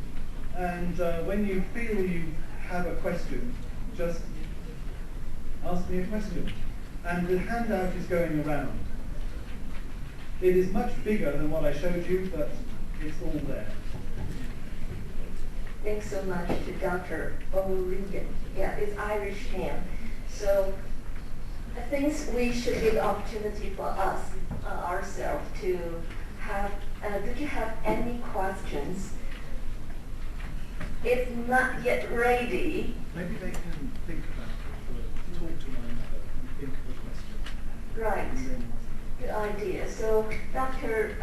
and when you feel you have a question, just ask me a question. And the handout is going around. It is much bigger than what I showed you, but it's all there. Thanks so much to Dr. O'Regan. Yeah, it's Irish name. So I think we should give opportunity for us, ourselves, to have, did you have any questions? If not yet ready. Maybe they can think about it, or talk to one another and think of a question. Right. Good idea. So Dr.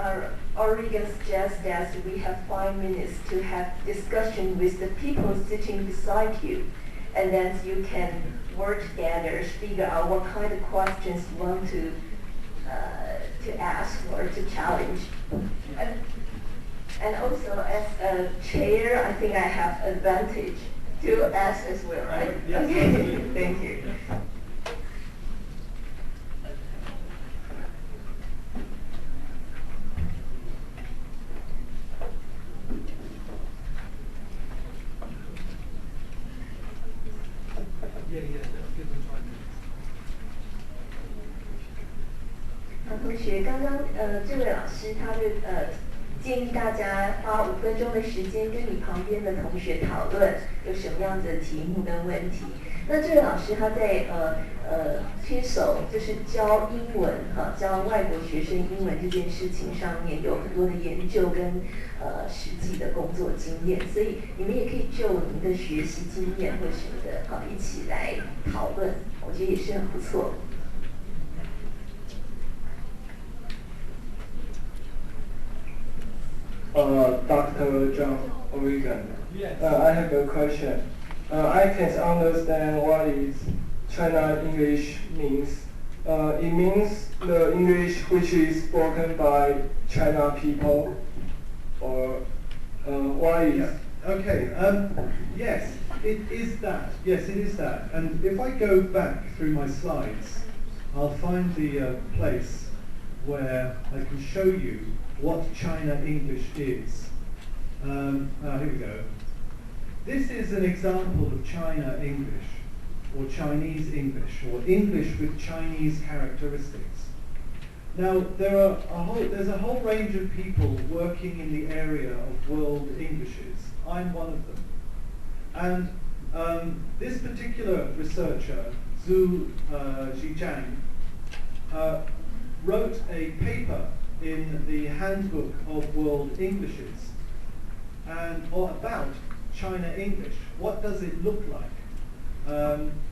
O'Regan suggests that we have 5 minutes to have discussion with the people sitting beside you. And then you can work together, figure out what kind of questions you want to ask or to challenge. And also, as a chair, I think I have advantage to ask as well, right? Yes, okay. absolutely. Thank you. Yeah, give them 5 minutes. 同学，刚刚这位老师他就建议大家花5分钟的时间跟你旁边的同学讨论有什么样子的题目跟问题。那这位老师他在推手就是教英文教外国学生英文这件事情上面有很多的研究跟实际的工作经验，所以你们也可以就您的学习经验或什么的一起来讨论，我觉得也是很不错。Dr. John O'Regan. Yes. I have a question. I can understand what is China English means. It means the English which is spoken by China people, or what is? Yeah. Okay. Yes, it is that. Yes, it is that. And if I go back through my slides, I'll find the place where I can show you what China English is. Here we go. This is an example of China English, or Chinese English, or English with Chinese characteristics. Now, there's a whole range of people working in the area of world Englishes. I'm one of them. And this particular researcher, Zhu Zhijiang, wrote a paper in the Handbook of World Englishes or about China English. What does it look like?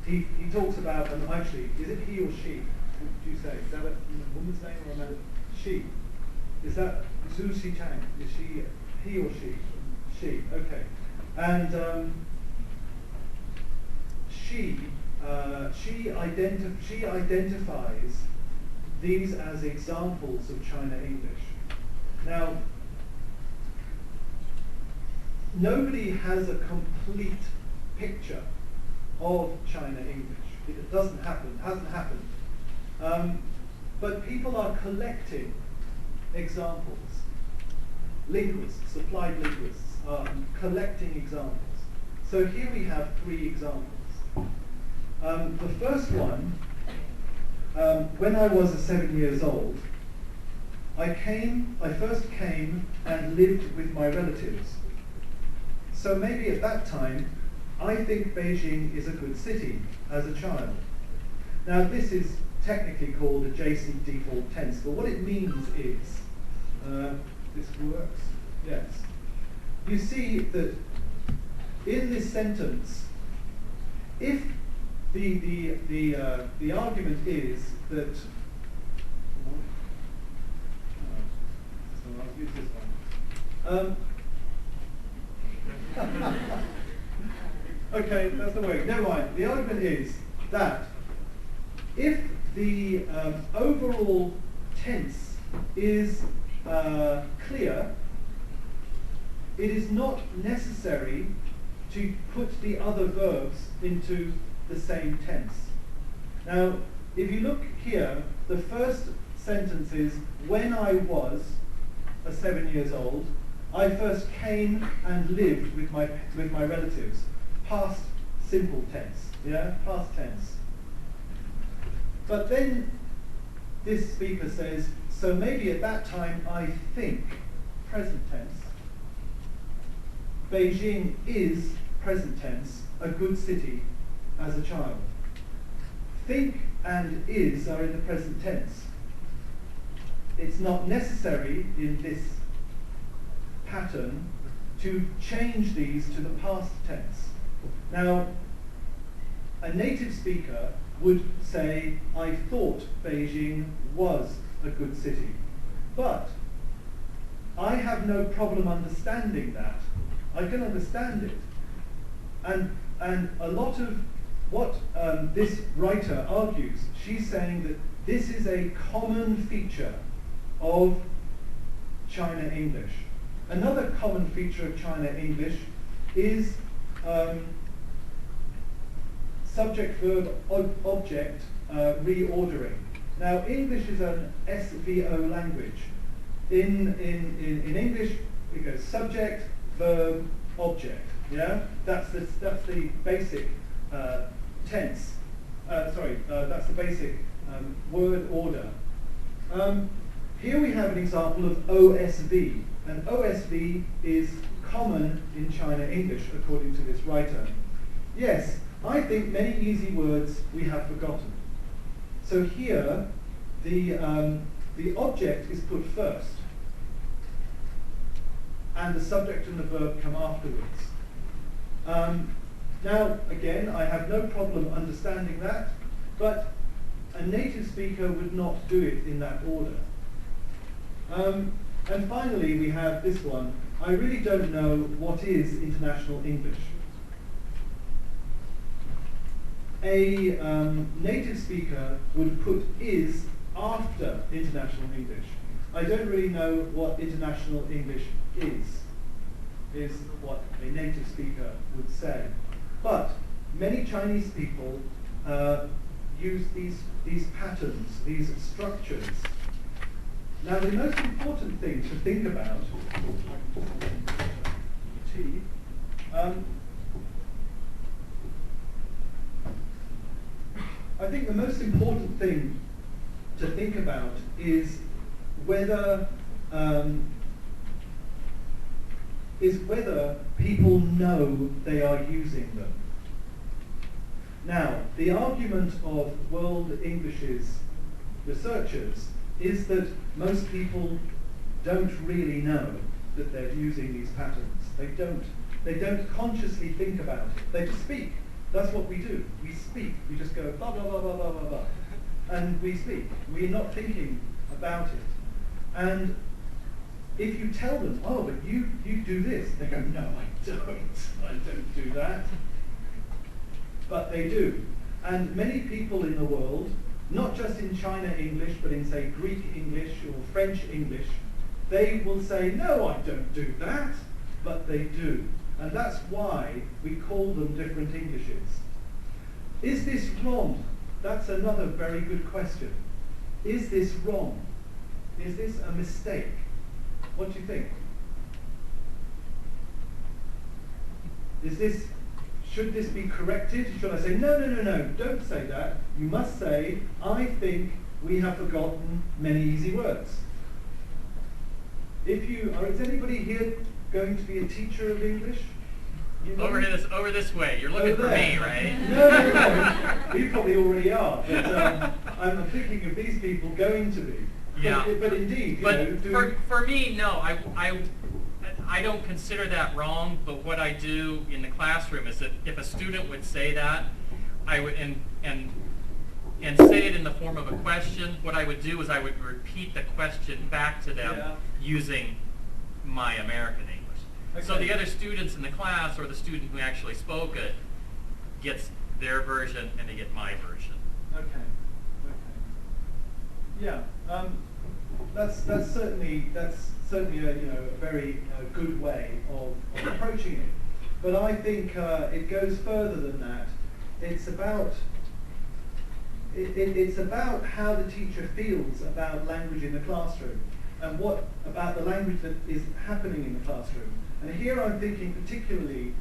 He talks about, and actually, is it he or she? What do you say? Is that a woman's name or a man? She. Is that Zhu Zhijiang? Is she he or she? She. Okay. And she identifies these as examples of China English. Now, nobody has a complete picture of China English. It doesn't happen, hasn't happened. But people are collecting examples. Linguists, applied linguists, are collecting examples. So here we have 3 examples. The first one, when I was 7 years old, I first came and lived with my relatives. So maybe at that time, I think Beijing is a good city as a child. Now this is technically called adjacent default tense, but what it means is, this works, yes. You see that in this sentence, if the argument is that, so I'll use this one. Okay, that's the way. Never mind. The argument is that if the overall tense is clear, it is not necessary to put the other verbs into the same tense. Now, if you look here, the first sentence is, when I was 7 years old, I first came and lived with my relatives. Past simple tense, yeah, past tense. But then this speaker says, So maybe at that time I think, present tense, Beijing is, present tense, a good city as a child. Think and is are in the present tense. It's not necessary in this pattern to change these to the past tense. Now, a native speaker would say, I thought Beijing was a good city. But I have no problem understanding that. I can understand it. And a lot of what this writer argues, she's saying that this is a common feature of China English. Another common feature of China English is subject-verb-object reordering. Now, English is an SVO language. In English, it goes subject, verb, object. Yeah, that's the basic tense. That's the basic word order. Here we have an example of OSV, and OSV is common in China English, according to this writer. Yes, I think many easy words we have forgotten. So here, the object is put first, and the subject and the verb come afterwards. Now, again, I have no problem understanding that, but a native speaker would not do it in that order. And finally, we have this one. I really don't know what is international English. A native speaker would put is after international English. I don't really know what international English is what a native speaker would say. But many Chinese people use these patterns, these structures. Now, the most important thing to think about, I think the most important thing to think about is whether people know they are using them. Now, the argument of World English's researchers is that most people don't really know that they're using these patterns. They don't consciously think about it. They just speak. That's what we do. We speak. We just go blah, blah, blah, blah, blah, blah, blah. And we speak. We're not thinking about it. And if you tell them, oh, but you do this, they go, no, I don't do that. But they do. And many people in the world, not just in China English, but in, say, Greek English or French English, they will say, no, I don't do that, but they do. And that's why we call them different Englishes. Is this wrong? That's another very good question. Is this wrong? Is this a mistake? What do you think? Should this be corrected? Should I say, no, don't say that. You must say, I think we have forgotten many easy words. Is anybody here going to be a teacher of English? Over this way. You're looking for me, right? No. You probably already are. But I'm thinking of these people going to be. Yeah. But indeed, for me, no. I don't consider that wrong. But what I do in the classroom is that if a student would say that, I would and say it in the form of a question. What I would do is I would repeat the question back to them using my American English. Okay. So the other students in the class, or the student who actually spoke it, gets their version and they get my version. Okay. Yeah. That's certainly a very good way of approaching it. But I think it goes further than that. It's about how the teacher feels about language in the classroom, and what about the language that is happening in the classroom. And here I'm thinking particularly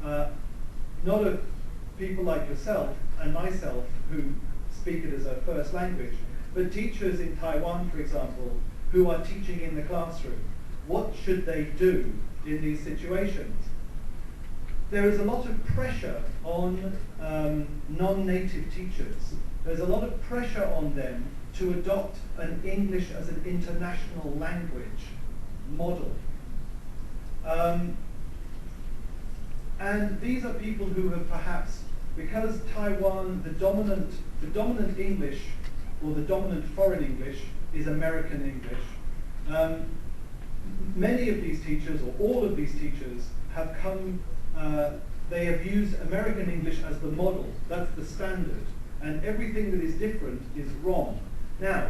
not of people like yourself and myself who speak it as a first language, But teachers in Taiwan, for example, who are teaching in the classroom, what should they do in these situations? There is a lot of pressure on non-native teachers. There's a lot of pressure on them to adopt an English as an international language model. And these are people who have perhaps, because Taiwan, the dominant English, or the dominant foreign English, is American English. Many of these teachers, or all of these teachers, have come, they have used American English as the model. That's the standard. And everything that is different is wrong. Now,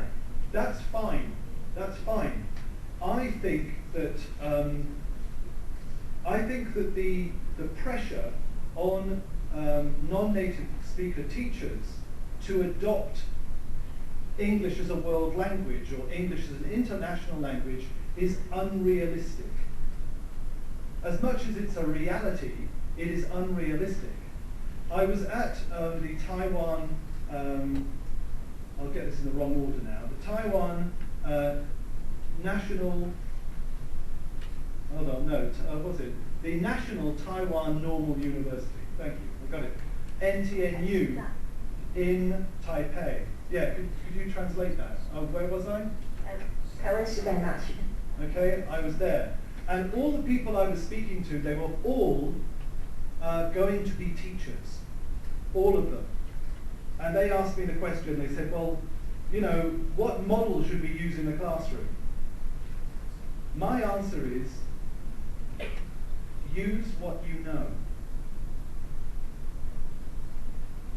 that's fine. That's fine. I think that the pressure on non-native speaker teachers to adopt English as a world language or English as an international language is unrealistic. As much as it's a reality, it is unrealistic. I was at the Taiwan, I'll get this in the wrong order now, the Taiwan National, hold on, no, what's it? The National Taiwan Normal University. Thank you, I got it. NTNU in Taipei. Yeah, could you translate that? Where was I? 台湾师范大学. Okay, I was there. And all the people I was speaking to, they were all going to be teachers. All of them. And they asked me the question, they said, well, you know, what model should we use in the classroom? My answer is, use what you know.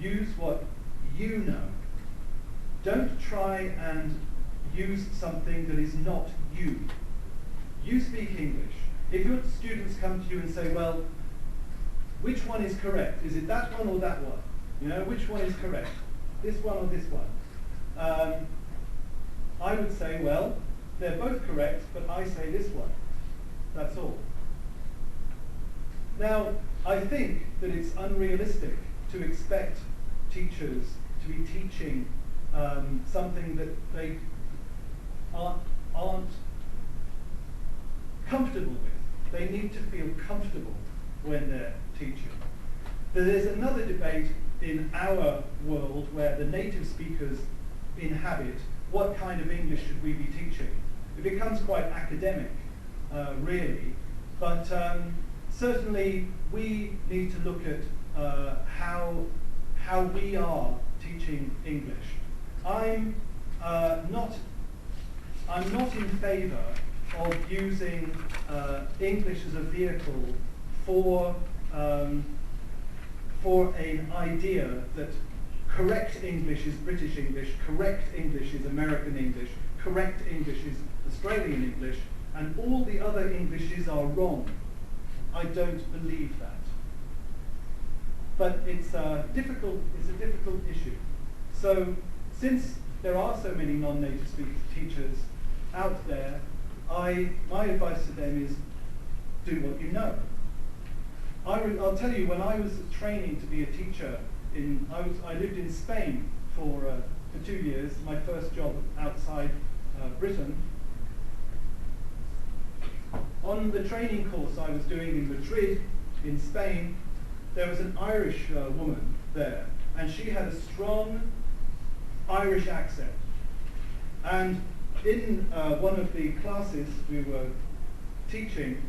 Use what you know. Don't try and use something that is not you. You speak English. If your students come to you and say, well, which one is correct? Is it that one or that one? You know, which one is correct? This one or this one? I would say, well, they're both correct, but I say this one. That's all. Now, I think that it's unrealistic to expect teachers to be teaching something that they aren't comfortable with. They need to feel comfortable when they're teaching. There's another debate in our world where the native speakers inhabit what kind of English should we be teaching. It becomes quite academic, really, but certainly we need to look at how we are teaching English. I'm not in favour of using English as a vehicle for an idea that correct English is British English, correct English is American English, correct English is Australian English, and all the other Englishes are wrong. I don't believe that. But it's a difficult issue. So since there are so many non-native speaker teachers out there, my advice to them is do what you know. I'll tell you, when I was training to be a teacher, I lived in Spain for 2 years, my first job outside Britain. On the training course I was doing in Madrid, in Spain, there was an Irish woman there, and she had a strong Irish accent. And in one of the classes we were teaching,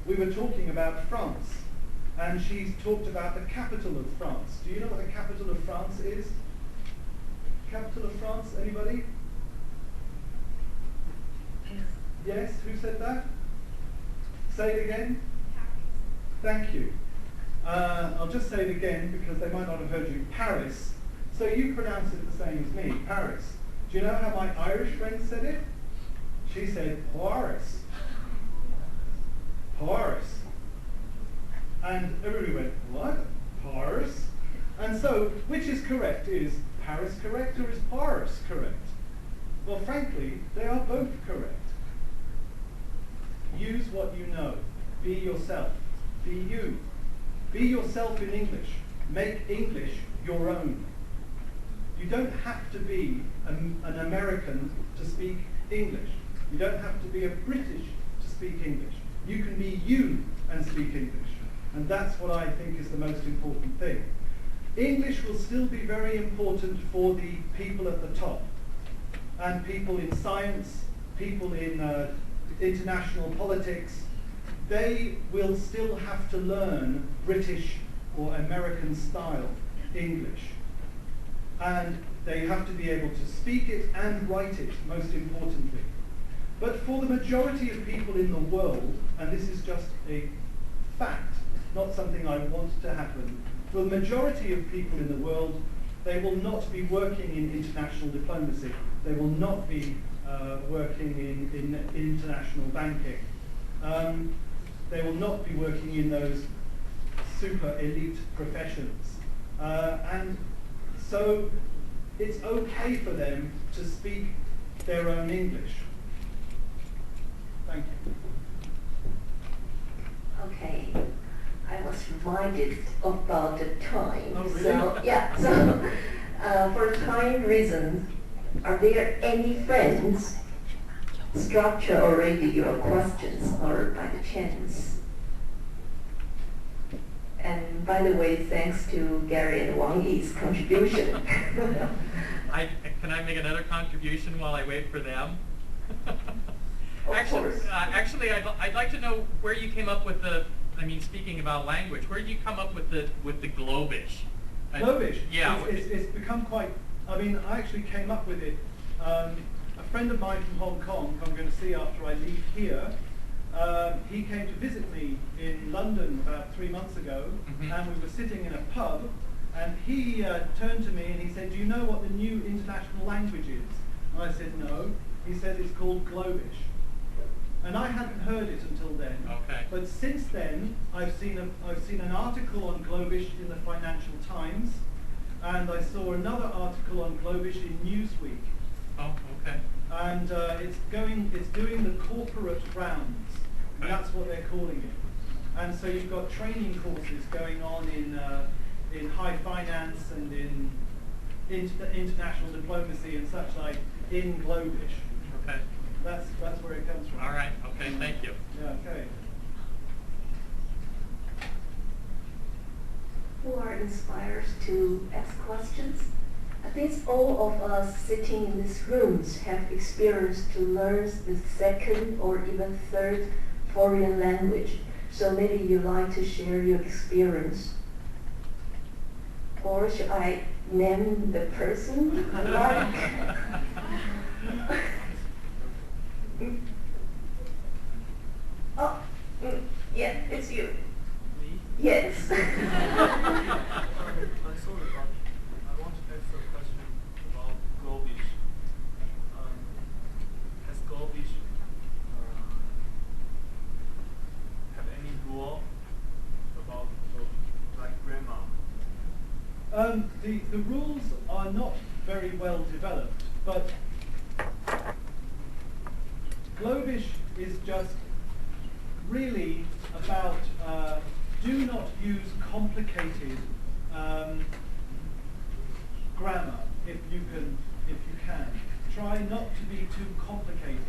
we were talking about France, and she talked about the capital of France. Do you know what the capital of France is? Capital of France, anybody? Yes, who said that? Say it again. Thank you. I'll just say it again because they might not have heard you. Paris. So you pronounce it the same as me, Paris. Do you know how my Irish friend said it? She said Paris. Paris. And everybody went, what? Paris? And so, which is correct? Is Paris correct or is Paris correct? Well, frankly, they are both correct. Use what you know. Be yourself. Be you. Be yourself in English. Make English your own. You don't have to be an American to speak English. You don't have to be a British to speak English. You can be you and speak English. And that's what I think is the most important thing. English will still be very important for the people at the top, and people in science, people in international politics. They will still have to learn British or American style English. And they have to be able to speak it and write it, most importantly. But for the majority of people in the world, and this is just a fact, not something I want to happen, for the majority of people in the world, they will not be working in international diplomacy. They will not be working in international banking. They will not be working in those super elite professions. And so it's okay for them to speak their own English. Thank you. Okay. I was reminded about the time. Oh, really? So, yeah, so for time reasons, are there any friends structure already your questions or by the chance? And by the way, thanks to Gary and Wang Yi's contribution. Can I make another contribution while I wait for them? Of course. Actually, I'd like to know where you came up with the. I mean, speaking about language, where did you come up with the Globish? Globish? Yeah. It's become quite. I mean, I actually came up with it. A friend of mine from Hong Kong, who I'm going to see after I leave here, he came to visit me in London about 3 months ago, and we were sitting in a pub, and he turned to me and he said, "Do you know what the new international language is?" And I said, "No." He said, "It's called Globish." And I hadn't heard it until then. Okay. But since then, I've seen an article on Globish in the Financial Times, and I saw another article on Globish in Newsweek. Oh, okay. And it's doing the corporate rounds. Okay. That's what they're calling it. And so you've got training courses going on in high finance and in international diplomacy and such like in Globish. Okay. That's where it comes from. All right. Okay. Thank you. Yeah. Okay. Who are inspired to ask questions? I think all of us sitting in these rooms have experience to learn the second or even third foreign language. So maybe you'd like to share your experience. Or should I name the person? Mark? Oh, yeah, it's you. Me? Yes. I want to ask a question about Globish. Has Globish have any rule about like grammar? The rules are not very well developed, but Globish is just really about do not use complicated grammar if you can. Try not to be too complicated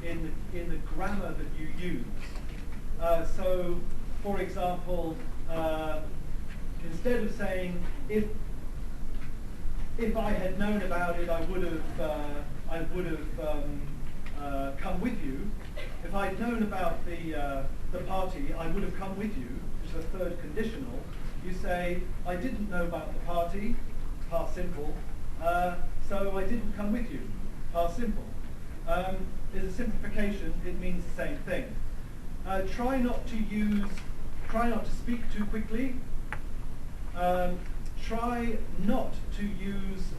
in the grammar that you use. So, for example, instead of saying if I had known about it, I would have come with you. If I'd known about the party, I would have come with you, which is a third conditional. You say, I didn't know about the party, past simple, so I didn't come with you, past simple. Is a simplification, it means the same thing. Try not to speak too quickly. Try not to use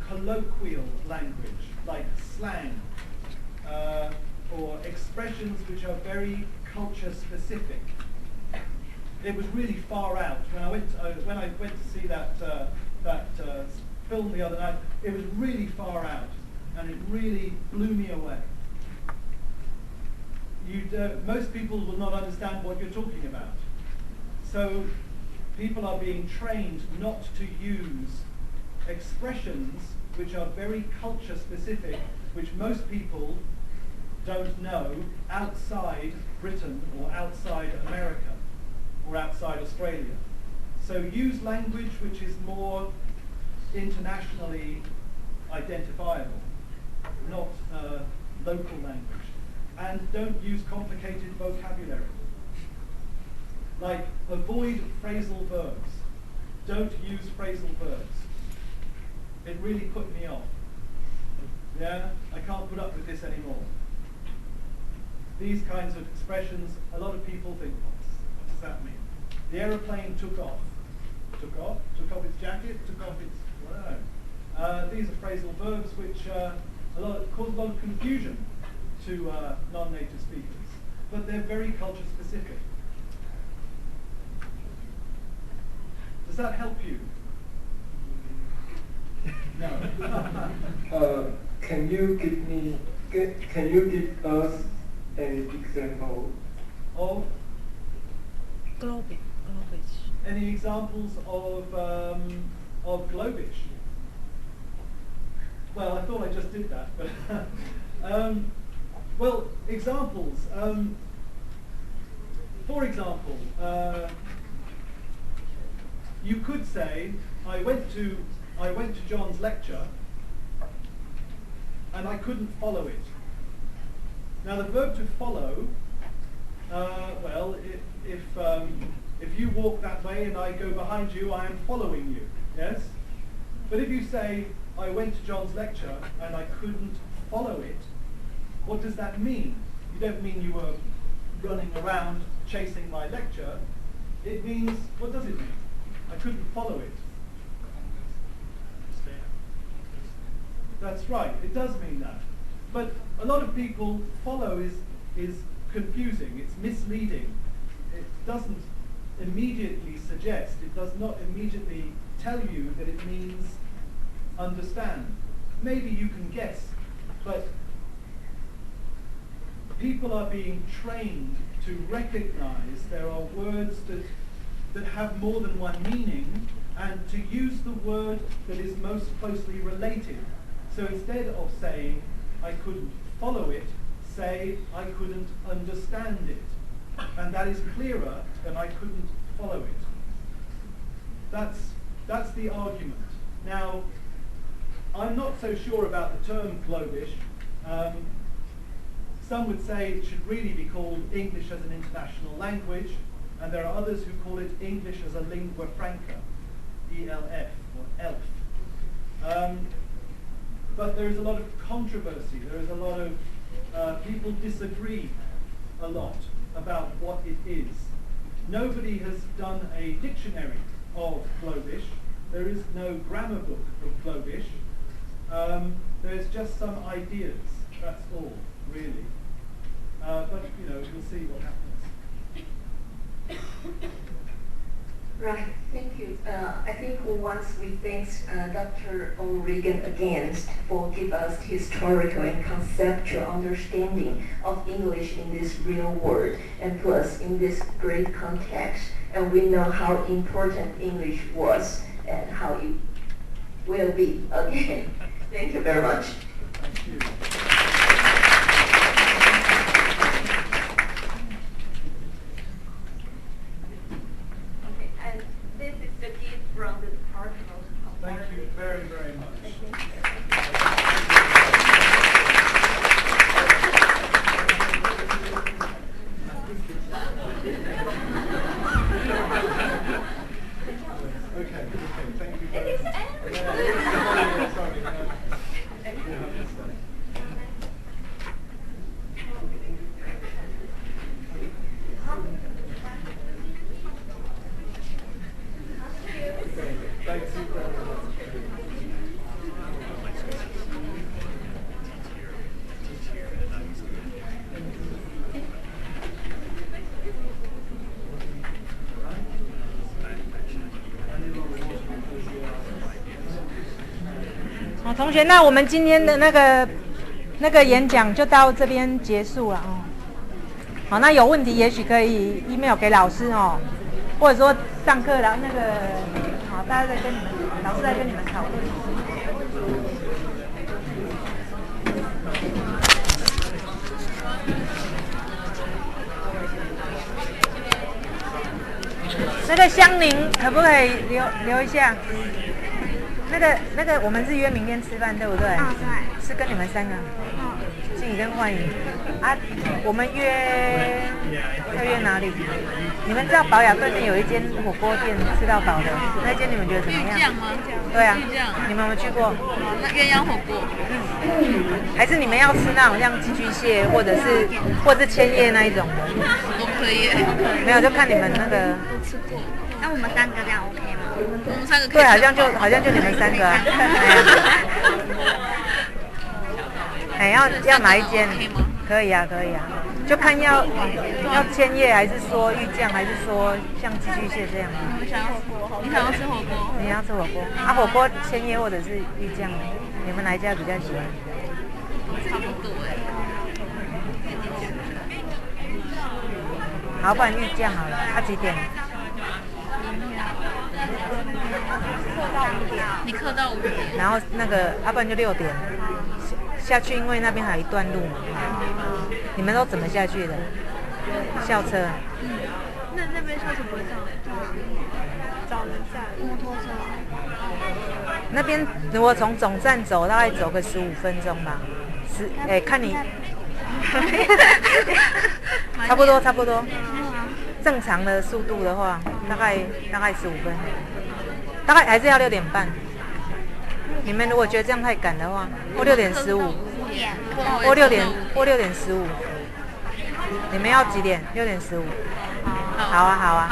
colloquial language, like slang, or expressions which are very culture specific. It was really far out when I went to see that film the other night. It was really far out, and it really blew me away. Most people will not understand what you're talking about. So people are being trained not to use expressions which are very culture specific, which most people don't know outside Britain or outside America or outside Australia. So use language which is more internationally identifiable, not local language. And don't use complicated vocabulary. Like, avoid phrasal verbs. Don't use phrasal verbs. It really put me off. Yeah, I can't put up with this anymore. These kinds of expressions, a lot of people think, what does that mean? The aeroplane took off. Took off? Took off its jacket? Took off its, I don't know. These are phrasal verbs which cause a lot of confusion to non-native speakers. But they're very culture specific. Does that help you? No. Can you give us an example of Globish. any examples of Globish? Well, I thought I just did that, but well, examples. For example, you could say, I went to John's lecture and I couldn't follow it. Now the verb to follow, well, if you walk that way and I go behind you, I am following you, yes? But if you say, I went to John's lecture and I couldn't follow it, what does that mean? You don't mean you were running around chasing my lecture. It means, what does it mean? I couldn't follow it. That's right, it does mean that. But a lot of people, follow is confusing, it's misleading. It doesn't immediately suggest, it does not immediately tell you that it means understand. Maybe you can guess, but people are being trained to recognize there are words that have more than one meaning, and to use the word that is most closely related. So instead of saying, I couldn't follow it, say, I couldn't understand it. And that is clearer than I couldn't follow it. That's the argument. Now, I'm not so sure about the term Globish. Some would say it should really be called English as an international language, and there are others who call it English as a lingua franca, ELF, or ELF. But there is a lot of controversy, there is a lot of, people disagree a lot about what it is. Nobody has done a dictionary of Globish. There is no grammar book of Globish. There's just some ideas, that's all, really. But, you know, we'll see what happens. Right, thank you. I think once we thank Dr. O'Regan again for giving us historical and conceptual understanding of English in this real world and put us in this great context, and we know how important English was and how it will be again. Thank you very much. Thank you. From the Department of Thank you very, very much. Okay, thank you very much.好，同学，那我们今天的那个演讲就到这边结束了哦。好，那有问题也许可以 email 给老师哦，或者说上课了那个好。大家在跟你们，老师在跟你们讨论。那个香菱可不可以留一下？那个，我们是约明天吃饭，对不对？啊，对。是跟你们3个，静怡跟焕宇啊。我们要约哪里？你们知道宝雅对面有一间火锅店吃到饱的，那间你们觉得怎么样？玉酱吗？对啊。玉酱。你们有没有去过？那鸳鸯火锅。还是你们要吃那种像寄居蟹或者是千叶那一种的？都可以。没有，就看你们那个。都吃过。那我们3个这样 OK 吗？我们3个可以。对，好像就你们3个啊。哎，要哪一间？可以啊，可以啊，就看要千叶还是说玉酱，还是说像寄居蟹这样啊？我想要火锅，你想要吃火锅？你要吃火锅啊？火锅千叶或者是玉酱，你们哪一家比较喜欢？差不多哎。好，不然玉酱好了。啊，几点？你课到5点。然后那个，不然就6点下去，因为那边还有一段路嘛。你们都怎么下去的？校车。那边校车不会上来，找人下摩托车。那边如果从总站走，大概走个15分钟吧。看你。差不多。正常的速度的话，大概15分，大概还是要6点半。你们如果觉得这样太赶的话，或6点15，或6点15。你们要几点？6点15。好啊。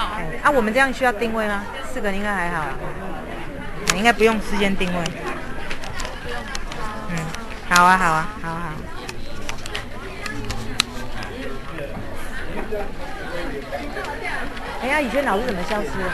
我们这样需要定位吗？4个应该还好啊，应该不用事先定位。好啊。哎呀，以前老师怎么消失了？